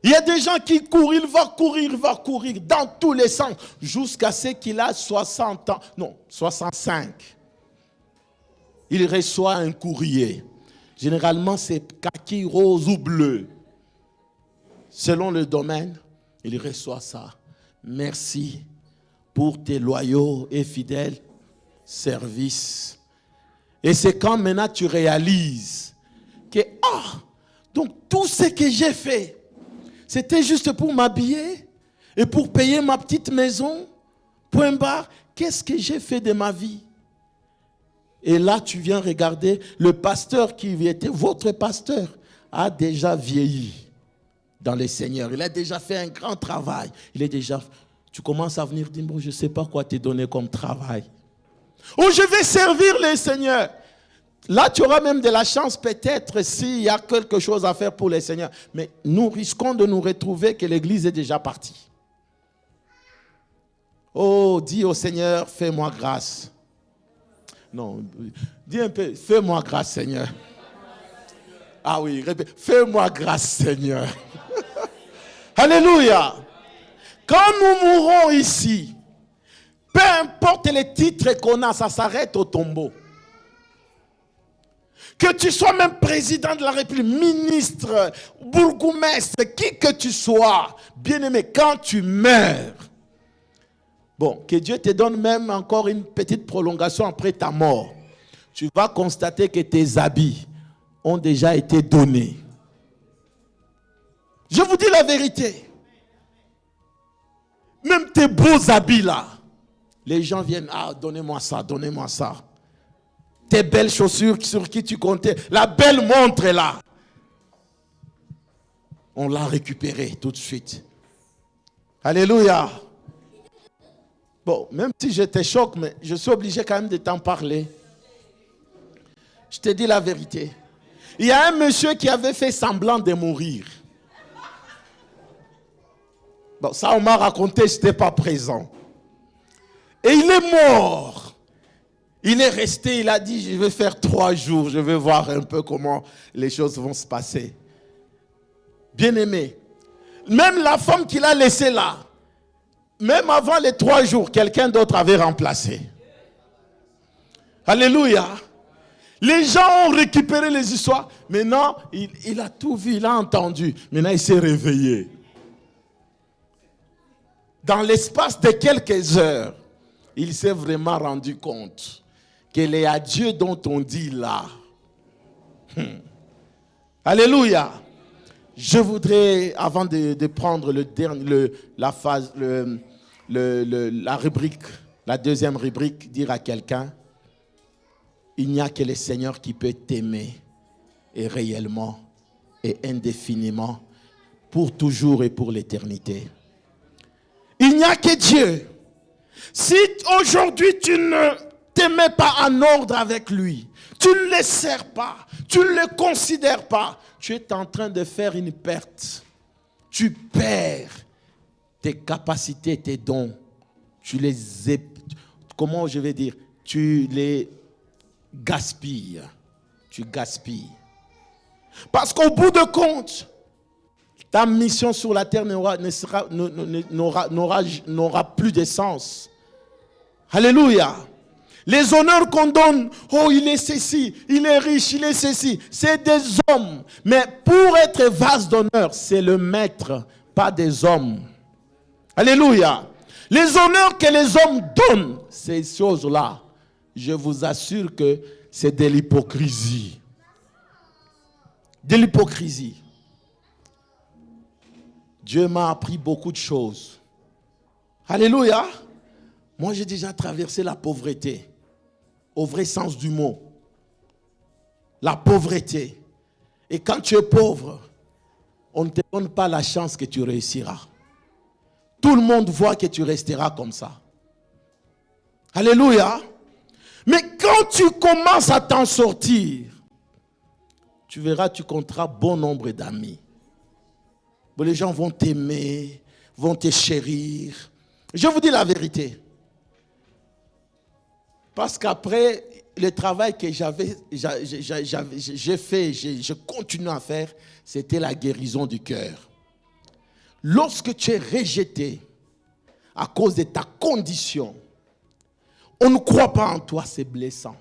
Il y a des gens qui courent, il va courir dans tous les sens jusqu'à ce qu'il a 60 ans, non, 65. Il reçoit un courrier. Généralement, c'est kaki, rose ou bleu. Selon le domaine, il reçoit ça. Merci pour tes loyaux et fidèles services. Et c'est quand maintenant tu réalises que, donc tout ce que j'ai fait, c'était juste pour m'habiller et pour payer ma petite maison. Point barre. Qu'est-ce que j'ai fait de ma vie? Et là, tu viens regarder, le pasteur qui était votre pasteur a déjà vieilli dans le Seigneur. Il a déjà fait un grand travail. Tu commences à venir dire, bon, je ne sais pas quoi te donner comme travail. Ou je vais servir le Seigneur. Là, tu auras même de la chance peut-être s'il y a quelque chose à faire pour le Seigneur. Mais nous risquons de nous retrouver que l'église est déjà partie. Oh, dis au Seigneur, fais-moi grâce. Non, dis un peu, fais-moi grâce, Seigneur. Ah oui, répète, fais-moi grâce, Seigneur. Alléluia. Quand nous mourrons ici, peu importe les titres qu'on a, ça s'arrête au tombeau. Que tu sois même président de la République, ministre, bourgmestre, qui que tu sois, bien-aimé, quand tu meurs, bon, que Dieu te donne même encore une petite prolongation après ta mort, tu vas constater que tes habits ont déjà été donnés. Je vous dis la vérité. Même tes beaux habits là, les gens viennent, donnez-moi ça, donnez-moi ça. Tes belles chaussures sur qui tu comptais, la belle montre là, on l'a récupérée tout de suite. Alléluia. Bon, même si je te choque, mais je suis obligé quand même de t'en parler. Je te dis la vérité. Il y a un monsieur qui avait fait semblant de mourir. Bon, ça on m'a raconté, je n'étais pas présent. Et il est mort. Il est resté, il a dit, je vais faire 3 jours, je vais voir un peu comment les choses vont se passer. Bien-aimé, même la femme qu'il a laissée là, même avant les 3 jours, quelqu'un d'autre avait remplacé. Alléluia. Les gens ont récupéré les histoires. Maintenant, il a tout vu, il a entendu. Maintenant, il s'est réveillé. Dans l'espace de quelques heures, il s'est vraiment rendu compte qu'il est à Dieu dont on dit là. Alléluia. Je voudrais, avant de prendre la rubrique, la deuxième rubrique, dire à quelqu'un, il n'y a que le Seigneur qui peut t'aimer et réellement et indéfiniment pour toujours et pour l'éternité. Il n'y a que Dieu. Si aujourd'hui tu ne te mets pas en ordre avec lui, tu ne le sers pas, tu ne le considères pas, tu es en train de faire une perte. Tu perds tes capacités, tes dons, tu les, comment je vais dire, tu les gaspilles. Tu gaspilles. Parce qu'au bout de compte, ta mission sur la terre n'aura plus de sens. Alléluia. Les honneurs qu'on donne, oh il est ceci, il est riche, il est ceci, c'est des hommes. Mais pour être vase d'honneur, c'est le maître, pas des hommes. Alléluia. Les honneurs que les hommes donnent, ces choses-là, je vous assure que c'est de l'hypocrisie. De l'hypocrisie. Dieu m'a appris beaucoup de choses. Alléluia. Moi, j'ai déjà traversé la pauvreté, au vrai sens du mot. La pauvreté. Et quand tu es pauvre, on ne te donne pas la chance que tu réussiras. Tout le monde voit que tu resteras comme ça. Alléluia. Mais quand tu commences à t'en sortir, tu verras, tu compteras bon nombre d'amis. Bon, les gens vont t'aimer, vont te chérir. Je vous dis la vérité. Parce qu'après, le travail que j'ai fait, je continue à faire, c'était la guérison du cœur. Lorsque tu es rejeté à cause de ta condition, on ne croit pas en toi, c'est blessant.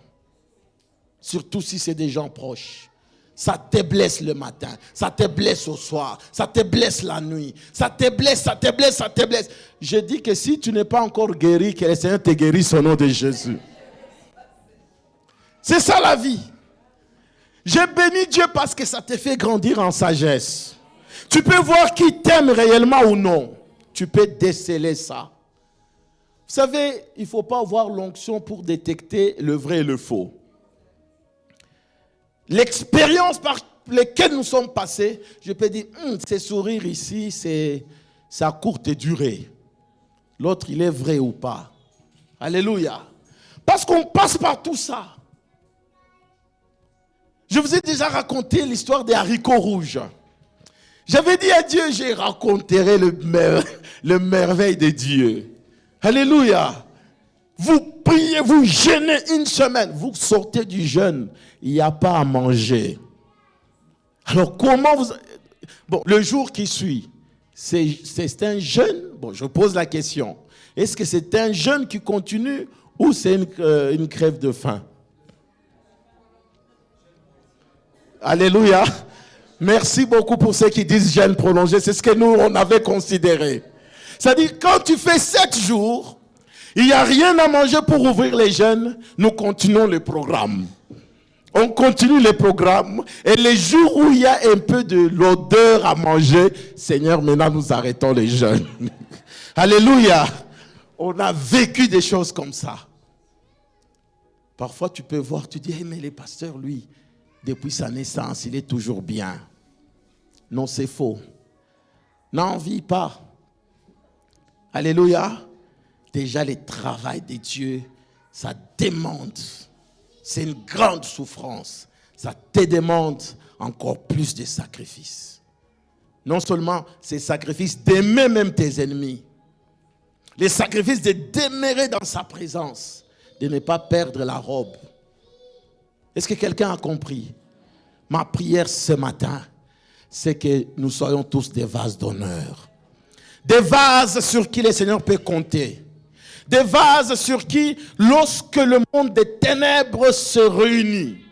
Surtout si c'est des gens proches. Ça te blesse le matin, ça te blesse au soir, ça te blesse la nuit, ça te blesse, ça te blesse, ça te blesse. Je dis que si tu n'es pas encore guéri, que le Seigneur te guérisse au nom de Jésus. C'est ça la vie. J'ai béni Dieu parce que ça te fait grandir en sagesse. Tu peux voir qui t'aime réellement ou non. Tu peux déceler ça. Vous savez, il ne faut pas avoir l'onction pour détecter le vrai et le faux. L'expérience par laquelle nous sommes passés, je peux dire, ces sourires ici, c'est à courte durée. L'autre, il est vrai ou pas. Alléluia. Parce qu'on passe par tout ça. Je vous ai déjà raconté l'histoire des haricots rouges. J'avais dit à Dieu, je raconterai le merveille de Dieu. Alléluia. Vous priez, vous jeûnez une semaine, vous sortez du jeûne, il n'y a pas à manger. Alors comment vous... Bon, le jour qui suit, c'est un jeûne. Bon, je pose la question. Est-ce que c'est un jeûne qui continue ou c'est une crève de faim? Alléluia. Merci beaucoup pour ceux qui disent jeûne prolongé. C'est ce que nous, on avait considéré. C'est-à-dire, quand tu fais 7 jours, il n'y a rien à manger pour ouvrir les jeûnes, nous continuons le programme. On continue le programme. Et les jours où il y a un peu de l'odeur à manger, Seigneur, maintenant nous arrêtons les jeûnes. Alléluia. On a vécu des choses comme ça. Parfois, tu peux voir, tu dis, hey, mais le pasteur, lui, depuis sa naissance, il est toujours bien. Non, c'est faux. N'en vis pas. Alléluia. Déjà, le travail de Dieu, ça demande. C'est une grande souffrance. Ça te demande encore plus de sacrifices. Non seulement ces sacrifices d'aimer même tes ennemis. Les sacrifices de demeurer dans sa présence. De ne pas perdre la robe. Est-ce que quelqu'un a compris? Ma prière ce matin, c'est que nous soyons tous des vases d'honneur. Des vases sur qui le Seigneur peut compter. Des vases sur qui, lorsque le monde des ténèbres se réunit,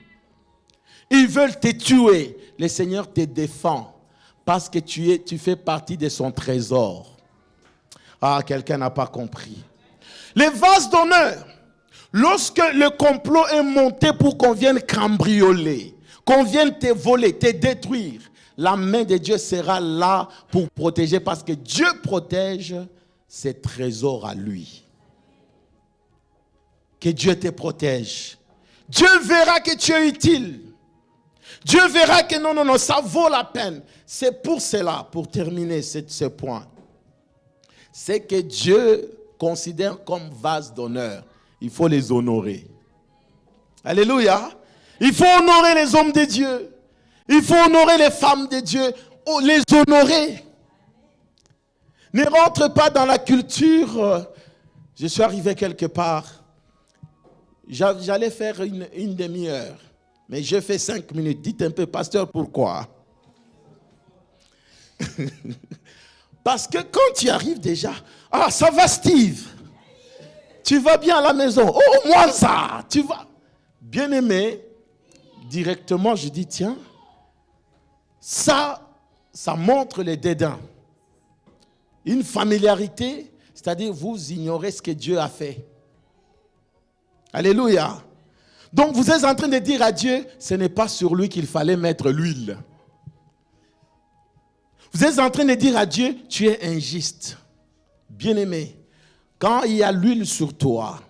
ils veulent te tuer. Le Seigneur te défend parce que tu fais partie de son trésor. Ah, quelqu'un n'a pas compris. Les vases d'honneur, lorsque le complot est monté pour qu'on vienne cambrioler, qu'on vienne te voler, te détruire, la main de Dieu sera là pour protéger parce que Dieu protège ses trésors à lui. Que Dieu te protège. Dieu verra que tu es utile. Dieu verra que non, ça vaut la peine. C'est pour cela, pour terminer ce point, c'est que Dieu considère comme vase d'honneur. Il faut les honorer. Alléluia. Il faut honorer les hommes de Dieu. Il faut honorer les femmes de Dieu. Les honorer. Ne rentre pas dans la culture. Je suis arrivé quelque part. J'allais faire une demi-heure. Mais j'ai fait 5 minutes. Dites un peu, pasteur, pourquoi? Parce que quand tu arrives déjà, ah, ça va Steve? Tu vas bien à la maison? Oh, moi ça, tu vas? Bien aimé, directement, je dis, tiens, ça montre les dédains. Une familiarité, c'est-à-dire vous ignorez ce que Dieu a fait. Alléluia. Donc vous êtes en train de dire à Dieu, ce n'est pas sur lui qu'il fallait mettre l'huile. Vous êtes en train de dire à Dieu, tu es injuste. Bien-aimé, quand il y a l'huile sur toi,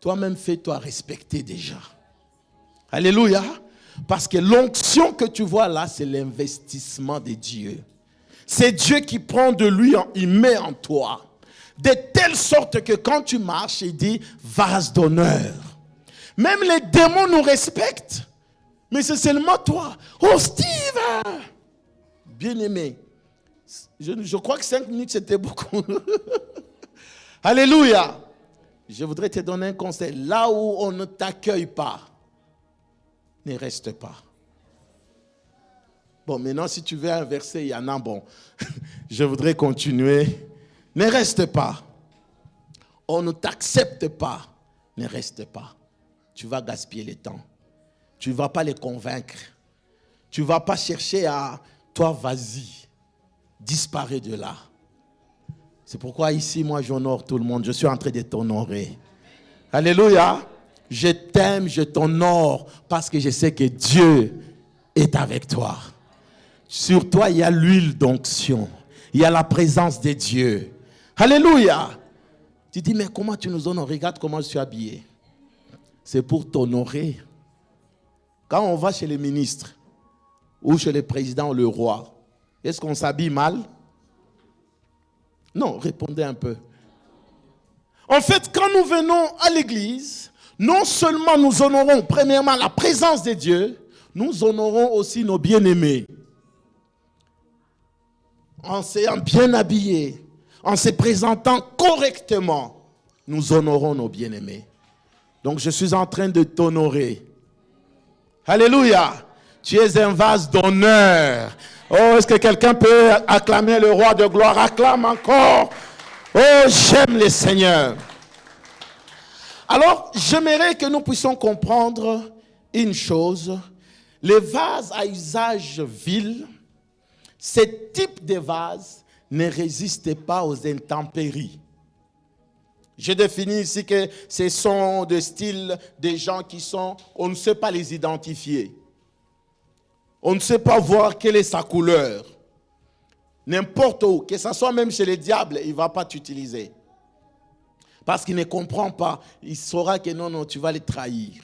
toi-même fais-toi respecter déjà. Alléluia. Parce que l'onction que tu vois là, c'est l'investissement de Dieu. C'est Dieu qui prend de lui, il met en toi. De telle sorte que quand tu marches, il dit vase d'honneur. Même les démons nous respectent. Mais c'est seulement toi. Oh Steve! Bien-aimé. Je crois que 5 minutes, c'était beaucoup. Alléluia. Je voudrais te donner un conseil. Là où on ne t'accueille pas, ne reste pas. Bon, maintenant, si tu veux inverser, il y en a, bon. Je voudrais continuer. Ne reste pas. On ne t'accepte pas. Ne reste pas. Tu vas gaspiller le temps. Tu ne vas pas les convaincre. Tu ne vas pas chercher à... Toi, vas-y. Disparais de là. C'est pourquoi ici, moi, j'honore tout le monde. Je suis en train de t'honorer. Alléluia. Je t'aime, je t'honore parce que je sais que Dieu est avec toi. Sur toi, il y a l'huile d'onction. Il y a la présence de Dieu. Alléluia. Tu dis, mais comment tu nous honores? Regarde comment je suis habillé. C'est pour t'honorer. Quand on va chez les ministres ou chez le président ou le roi, est-ce qu'on s'habille mal? Non, répondez un peu. En fait, quand nous venons à l'église, non seulement nous honorons premièrement la présence de Dieu, nous honorons aussi nos bien-aimés. En s'ayant bien habillés, en se présentant correctement, nous honorons nos bien-aimés. Donc je suis en train de t'honorer. Alléluia. Tu es un vase d'honneur. Oh, est-ce que quelqu'un peut acclamer le roi de gloire? Acclame encore. Oh, j'aime le Seigneur. Alors, j'aimerais que nous puissions comprendre une chose. Les vases à usage vil, ce type de vase ne résistent pas aux intempéries. Je définis ici que ce sont des styles des gens qui sont, on ne sait pas les identifier. On ne sait pas voir quelle est sa couleur. N'importe où, que ce soit même chez les diables, il ne va pas t'utiliser. Parce qu'il ne comprend pas. Il saura que non, tu vas les trahir.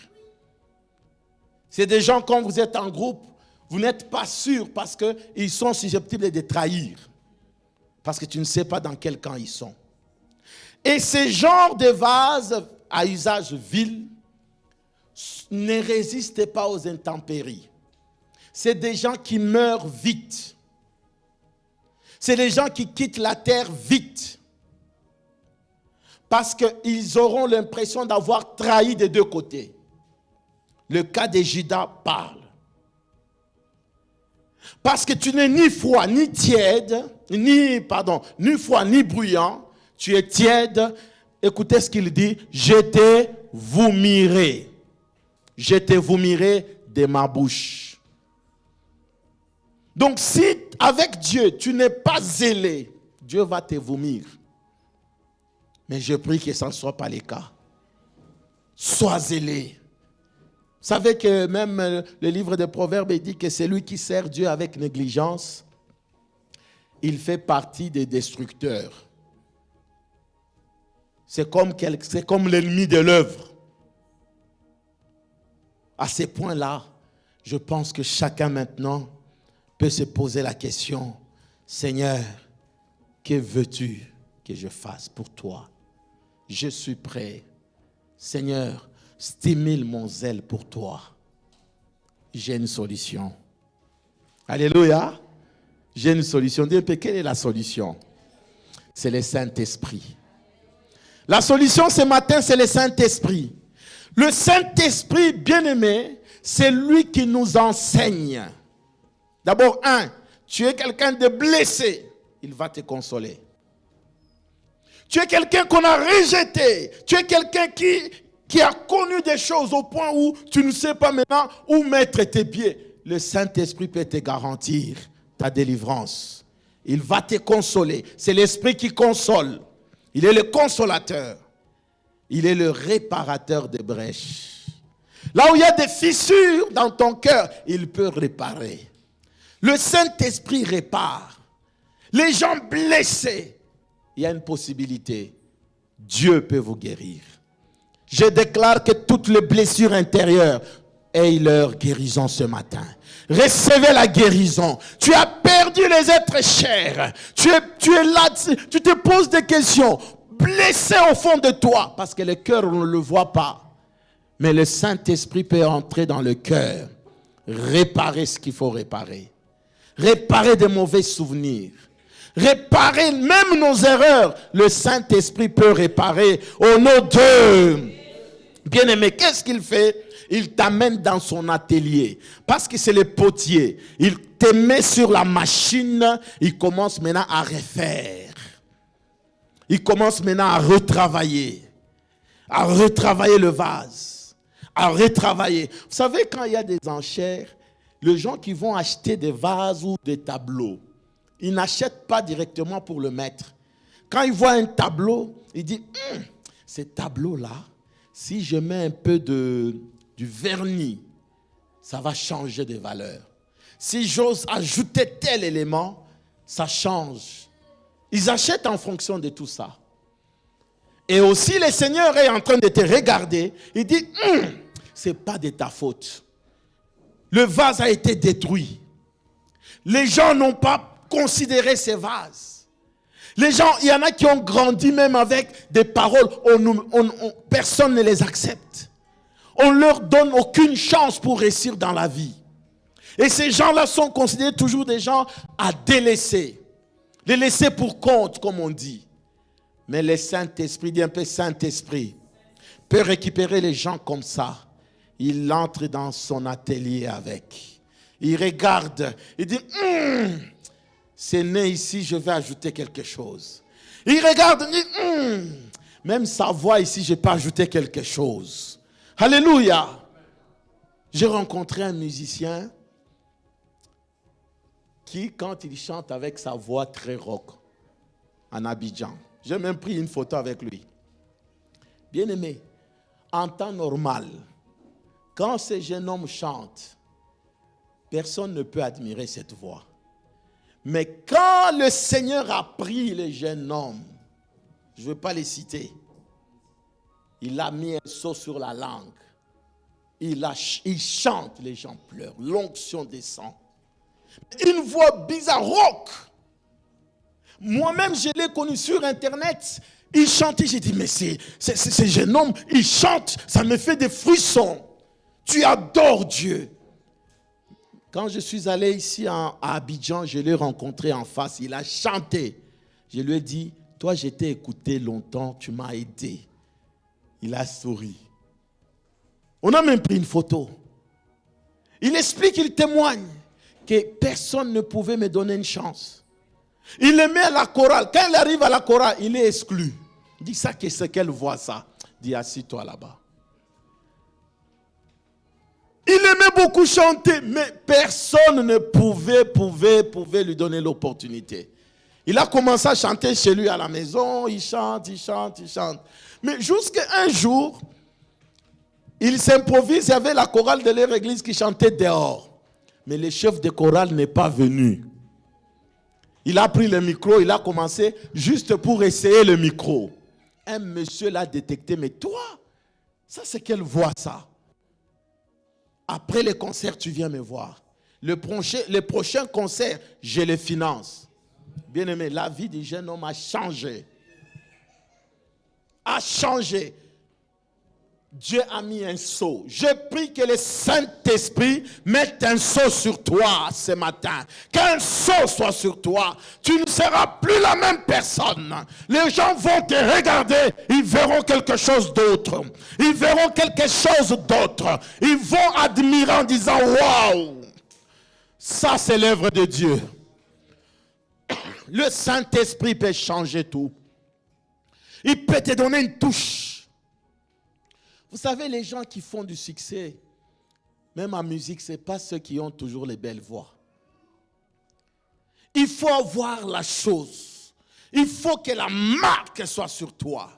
C'est des gens, quand vous êtes en groupe, vous n'êtes pas sûr parce qu'ils sont susceptibles de trahir. Parce que tu ne sais pas dans quel camp ils sont. Et ces genres de vases à usage vil ne résistent pas aux intempéries. C'est des gens qui meurent vite. C'est des gens qui quittent la terre vite. Parce qu'ils auront l'impression d'avoir trahi des deux côtés. Le cas de Judas parle. Parce que tu n'es ni froid, ni tiède, ni froid, ni bruyant. Tu es tiède. Écoutez ce qu'il dit. Je te vomirai. Je te vomirai de ma bouche. Donc si avec Dieu, tu n'es pas zélé, Dieu va te vomir. Mais je prie que ça ne soit pas le cas. Sois zélé. Vous savez que même le livre des Proverbes dit que celui qui sert Dieu avec négligence, il fait partie des destructeurs. C'est comme l'ennemi de l'œuvre. À ce point-là, je pense que chacun maintenant peut se poser la question, Seigneur, que veux-tu que je fasse pour toi? Je suis prêt. Seigneur, stimule mon zèle pour toi. J'ai une solution. Alléluia. J'ai une solution. Dis un peu, quelle est la solution? C'est le Saint-Esprit. La solution ce matin, c'est le Saint-Esprit. Le Saint-Esprit, bien-aimé, c'est lui qui nous enseigne. D'abord, tu es quelqu'un de blessé, il va te consoler. Tu es quelqu'un qu'on a rejeté. Tu es quelqu'un qui a connu des choses au point où tu ne sais pas maintenant où mettre tes pieds. Le Saint-Esprit peut te garantir ta délivrance. Il va te consoler. C'est l'Esprit qui console. Il est le consolateur. Il est le réparateur des brèches. Là où il y a des fissures dans ton cœur, il peut réparer. Le Saint-Esprit répare. Les gens blessés, il y a une possibilité. Dieu peut vous guérir. Je déclare que toutes les blessures intérieures aient leur guérison ce matin. Recevez la guérison. Tu as perdu les êtres chers. Tu es là, tu te poses des questions. Blessé au fond de toi, parce que le cœur, on ne le voit pas. Mais le Saint-Esprit peut entrer dans le cœur, réparer ce qu'il faut réparer. Réparer des mauvais souvenirs. Réparer même nos erreurs. Le Saint-Esprit peut réparer au nom de... Bien-aimé, qu'est-ce qu'il fait? Il t'amène dans son atelier. Parce que c'est le potier. Il te met sur la machine. Il commence maintenant à refaire. Il commence maintenant à retravailler le vase, à retravailler. Vous savez, quand il y a des enchères, les gens qui vont acheter des vases ou des tableaux, ils n'achètent pas directement pour le mettre. Quand ils voient un tableau, ils disent, ce tableau-là, si je mets un peu du vernis, ça va changer de valeur. Si j'ose ajouter tel élément, ça change. Ils achètent en fonction de tout ça. Et aussi, le Seigneur est en train de te regarder. Il dit, ce n'est pas de ta faute. Le vase a été détruit. Les gens n'ont pas considéré ces vases. Les gens, il y en a qui ont grandi même avec des paroles. Personne ne les accepte. On ne leur donne aucune chance pour réussir dans la vie. Et ces gens-là sont considérés toujours des gens à délaisser. Les laisser pour compte, comme on dit. Mais le Saint-Esprit, dit un peu Saint-Esprit, peut récupérer les gens comme ça. Il entre dans son atelier avec. Il regarde, il dit, c'est né ici, je vais ajouter quelque chose. Il regarde, il dit, même sa voix ici, je peux ajouter quelque chose. Alléluia. J'ai rencontré un musicien qui, quand il chante avec sa voix très rock, en Abidjan, j'ai même pris une photo avec lui. Bien aimé, en temps normal, quand ce jeune homme chante, personne ne peut admirer cette voix. Mais quand le Seigneur a pris le jeune homme, je ne veux pas les citer, il a mis un seau sur la langue. Il chante, les gens pleurent, l'onction descend. Une voix bizarre, rock. Moi-même, je l'ai connu sur Internet. Il chantait, j'ai dit, mais ce jeune homme, il chante, ça me fait des frissons. Tu adores Dieu. Quand je suis allé ici à Abidjan, je l'ai rencontré en face, il a chanté. Je lui ai dit, toi, je t'ai écouté longtemps, tu m'as aidé. Il a souri. On a même pris une photo. Il explique, il témoigne que personne ne pouvait me donner une chance. Il le met à la chorale. Quand il arrive à la chorale, il est exclu. Il dit ça, qu'est-ce qu'elle voit ça? Il dit, assis-toi là-bas. Il aimait beaucoup chanter, mais personne ne pouvait lui donner l'opportunité. Il a commencé à chanter chez lui à la maison, il chante. Mais jusqu'à un jour, il s'improvise, il y avait la chorale de leur église qui chantait dehors. Mais le chef de chorale n'est pas venu. Il a pris le micro, il a commencé juste pour essayer le micro. Un monsieur l'a détecté, mais toi, ça c'est quelle voix ça? Après le concert, tu viens me voir. Le prochain concert, je le finance. Bien aimé, la vie du jeune homme a changé. A changé. Dieu a mis un sceau. Je prie que le Saint-Esprit mette un sceau sur toi ce matin. Qu'un sceau soit sur toi. Tu ne seras plus la même personne. Les gens vont te regarder. Ils verront quelque chose d'autre. Ils verront quelque chose d'autre. Ils vont admirer en disant, waouh, ça c'est l'œuvre de Dieu. Le Saint-Esprit peut changer tout. Il peut te donner une touche. Vous savez, les gens qui font du succès, même en musique, ce n'est pas ceux qui ont toujours les belles voix. Il faut voir la chose. Il faut que la marque soit sur toi.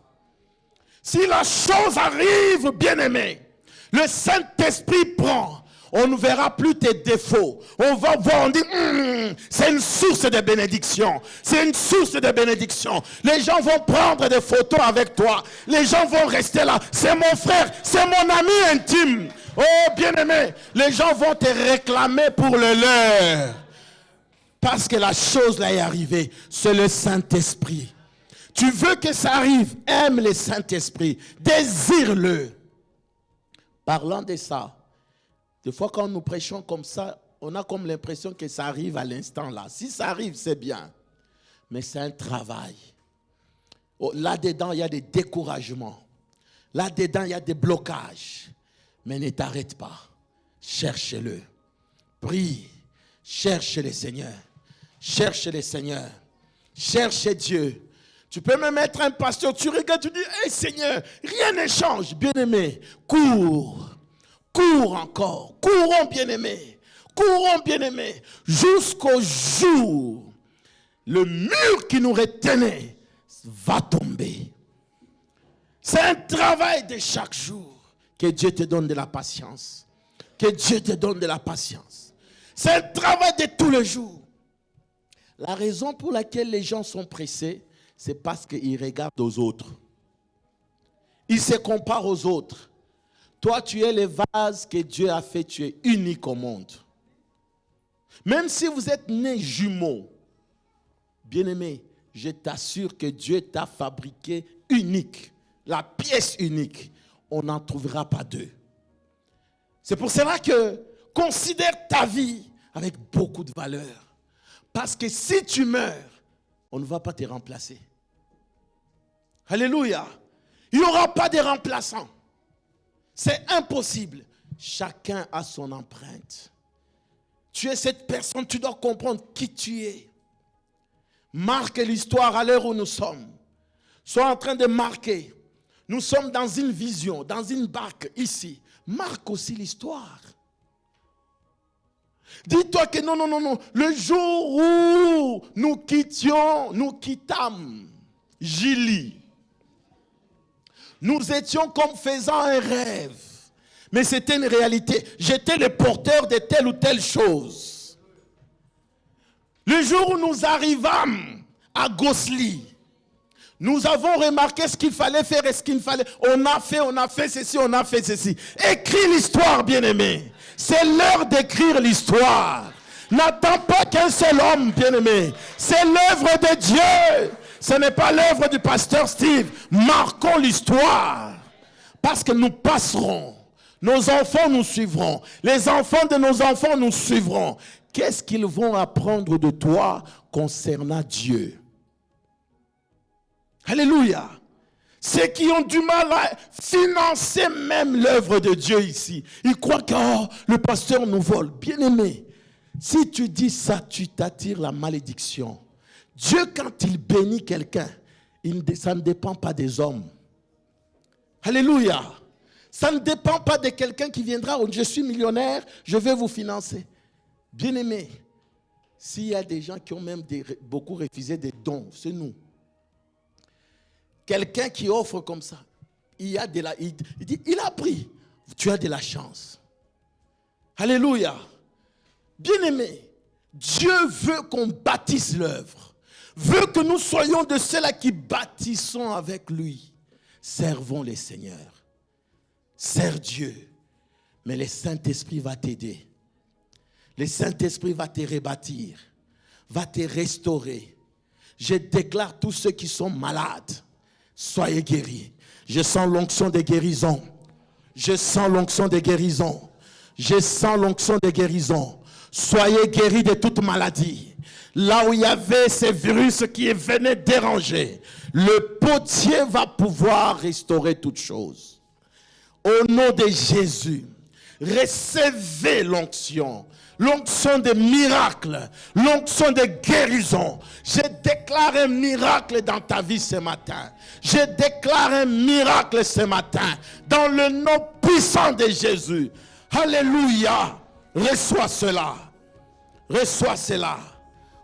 Si la chose arrive, bien-aimé, le Saint-Esprit prend. On ne verra plus tes défauts. On va voir, on dit, c'est une source de bénédiction. C'est une source de bénédiction. Les gens vont prendre des photos avec toi. Les gens vont rester là. C'est mon frère, c'est mon ami intime. Oh, bien-aimé, les gens vont te réclamer pour le leur. Parce que la chose là est arrivée. C'est le Saint-Esprit. Tu veux que ça arrive, aime le Saint-Esprit. Désire-le. Parlant de ça, des fois, quand nous prêchons comme ça, on a comme l'impression que ça arrive à l'instant là. Si ça arrive, c'est bien. Mais c'est un travail. Oh, là-dedans, il y a des découragements. Là-dedans, il y a des blocages. Mais ne t'arrête pas. Cherche-le. Prie. Cherche le Seigneur. Cherche le Seigneur. Cherche Dieu. Tu peux me mettre un pasteur, tu regardes, tu dis, hey Seigneur, rien ne change. Bien-aimé, cours. Cours encore, courons bien-aimés, jusqu'au jour, le mur qui nous retenait va tomber. C'est un travail de chaque jour. Que Dieu te donne de la patience. Que Dieu te donne de la patience. C'est un travail de tous les jours. La raison pour laquelle les gens sont pressés, c'est parce qu'ils regardent aux autres. Ils se comparent aux autres. Toi, tu es le vase que Dieu a fait, tu es unique au monde. Même si vous êtes nés jumeaux, bien-aimé, je t'assure que Dieu t'a fabriqué unique, la pièce unique. On n'en trouvera pas deux. C'est pour cela que considère ta vie avec beaucoup de valeur. Parce que si tu meurs, on ne va pas te remplacer. Alléluia. Il n'y aura pas de remplaçant. C'est impossible. Chacun a son empreinte. Tu es cette personne, tu dois comprendre qui tu es. Marque l'histoire à l'heure où nous sommes. Sois en train de marquer. Nous sommes dans une vision, dans une barque ici. Marque aussi l'histoire. Dis-toi que non. Le jour où nous quittâmes Gili, nous étions comme faisant un rêve. Mais c'était une réalité. J'étais le porteur de telle ou telle chose. Le jour où nous arrivâmes à Gosli, nous avons remarqué ce qu'il fallait faire et ce qu'il fallait. On a fait ceci, on a fait ceci. Écris l'histoire, bien-aimé. C'est l'heure d'écrire l'histoire. N'attends pas qu'un seul homme, bien-aimé. C'est l'œuvre de Dieu. Ce n'est pas l'œuvre du pasteur Steve. Marquons l'histoire. Parce que nous passerons. Nos enfants nous suivront. Les enfants de nos enfants nous suivront. Qu'est-ce qu'ils vont apprendre de toi concernant Dieu? Alléluia. Ceux qui ont du mal à financer même l'œuvre de Dieu ici. Ils croient que le pasteur nous vole. Bien-aimé, si tu dis ça, tu t'attires la malédiction. Dieu, quand il bénit quelqu'un, ça ne dépend pas des hommes. Alléluia. Ça ne dépend pas de quelqu'un qui viendra. Je suis millionnaire, je vais vous financer. Bien-aimé, s'il y a des gens qui ont même beaucoup refusé des dons, c'est nous. Quelqu'un qui offre comme ça, il dit, il a pris. Tu as de la chance. Alléluia. Bien-aimé, Dieu veut qu'on bâtisse l'œuvre. Veut que nous soyons de ceux-là qui bâtissons avec lui. Servons les seigneurs. Sers Dieu. Mais le Saint-Esprit va t'aider. Le Saint-Esprit va te rebâtir. Va te restaurer. Je déclare tous ceux qui sont malades. Soyez guéris. Je sens l'onction de guérison. Je sens l'onction de guérison. Je sens l'onction de guérison. Soyez guéris de toute maladie. Là où il y avait ces virus qui venaient déranger, le potier va pouvoir restaurer toutes choses. Au nom de Jésus, recevez l'onction. L'onction de miracle, l'onction de guérison. Je déclare un miracle dans ta vie ce matin. Je déclare un miracle ce matin dans le nom puissant de Jésus. Alléluia. Reçois cela. Reçois cela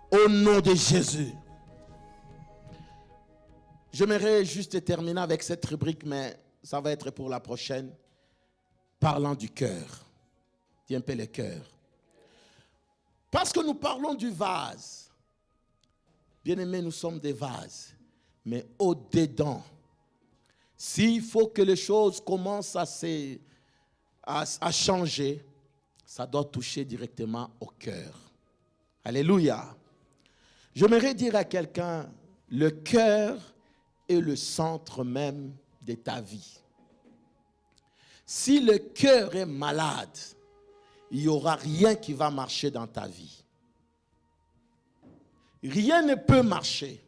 au nom de Jésus. J'aimerais juste terminer avec cette rubrique, mais ça va être pour la prochaine. Parlant du cœur. Dis un peu le cœur. Parce que nous parlons du vase. Bien-aimés, nous sommes des vases. Mais au-dedans, s'il faut que les choses commencent à changer, ça doit toucher directement au cœur. Alléluia. J'aimerais dire à quelqu'un, le cœur est le centre même de ta vie. Si le cœur est malade, il n'y aura rien qui va marcher dans ta vie. Rien ne peut marcher.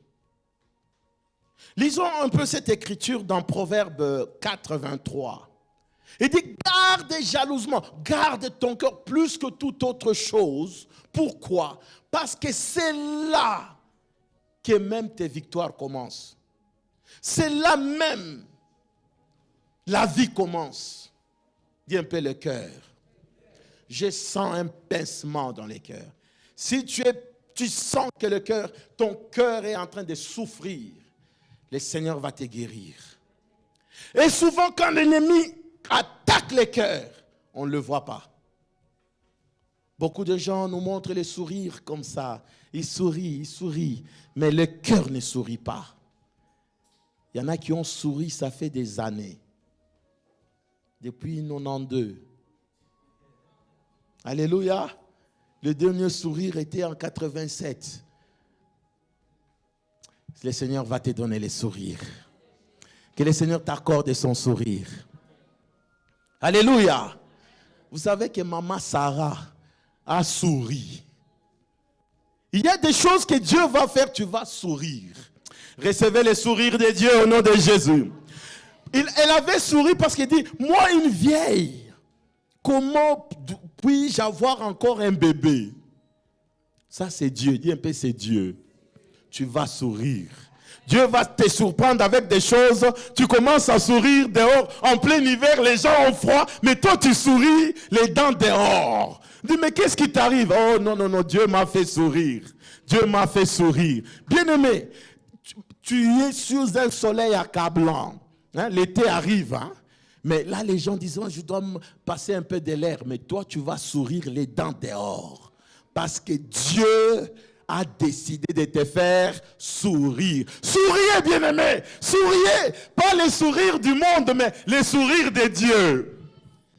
Lisons un peu cette écriture dans Proverbe 4, 23. Il dit, garde jalousement, garde ton cœur plus que toute autre chose. Pourquoi? Parce que c'est là que même tes victoires commencent. C'est là même la vie commence. Dis un peu le cœur. Je sens un pincement dans les cœurs. Si tu sens que ton cœur est en train de souffrir, le Seigneur va te guérir. Et souvent quand l'ennemi attaque les cœurs, on ne le voit pas. Beaucoup de gens nous montrent les sourires comme ça. Ils sourient, mais le cœur ne sourit pas. Il y en a qui ont souri, ça fait des années. Depuis 92. Alléluia. Le dernier sourire était en 87. Le Seigneur va te donner les sourires. Que le Seigneur t'accorde son sourire. Alléluia. Vous savez que maman Sarah a souri. Il y a des choses que Dieu va faire, tu vas sourire. Recevez le sourire de Dieu au nom de Jésus. Elle avait souri parce qu'elle dit, moi une vieille, comment puis-je avoir encore un bébé? Ça c'est Dieu, dis un peu c'est Dieu. Tu vas sourire. Dieu va te surprendre avec des choses. Tu commences à sourire dehors. En plein hiver, les gens ont froid. Mais toi, tu souris les dents dehors. Dis, mais qu'est-ce qui t'arrive? Oh non, Dieu m'a fait sourire. Dieu m'a fait sourire. Bien-aimé, tu es sous un soleil accablant. Hein? L'été arrive. Hein? Mais là, les gens disent, oh, je dois me passer un peu de l'air. Mais toi, tu vas sourire les dents dehors. Parce que Dieu a décidé de te faire sourire. Souriez, bien-aimés. Souriez. Pas les sourires du monde, mais les sourires de Dieu.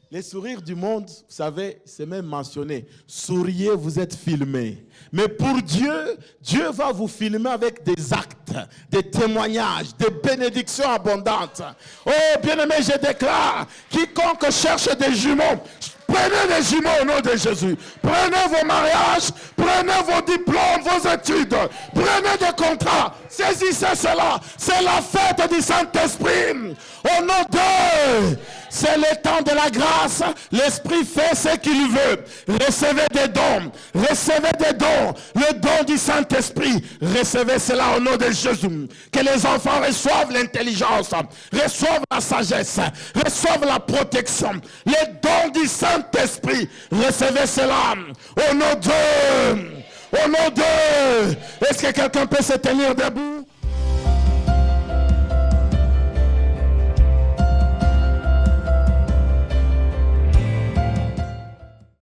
Les sourires du monde, vous savez, c'est même mentionné. Souriez, vous êtes filmés. Mais pour Dieu, Dieu va vous filmer avec des actes, des témoignages, des bénédictions abondantes. Oh, bien-aimés, je déclare, quiconque cherche des jumeaux, prenez des jumeaux au nom de Jésus. Prenez vos mariages, prenez vos diplômes, vos études, prenez des contrats. Saisissez cela. C'est la fête du Saint-Esprit. Au nom de... C'est le temps de la grâce. L'Esprit fait ce qu'il veut. Recevez des dons. Recevez des dons. Le don du Saint-Esprit. Recevez cela au nom de Jésus. Que les enfants reçoivent l'intelligence. Reçoivent la sagesse. Reçoivent la protection. Les dons du Saint-Esprit. Recevez cela au nom de... Au nom de... Est-ce que quelqu'un peut se tenir debout?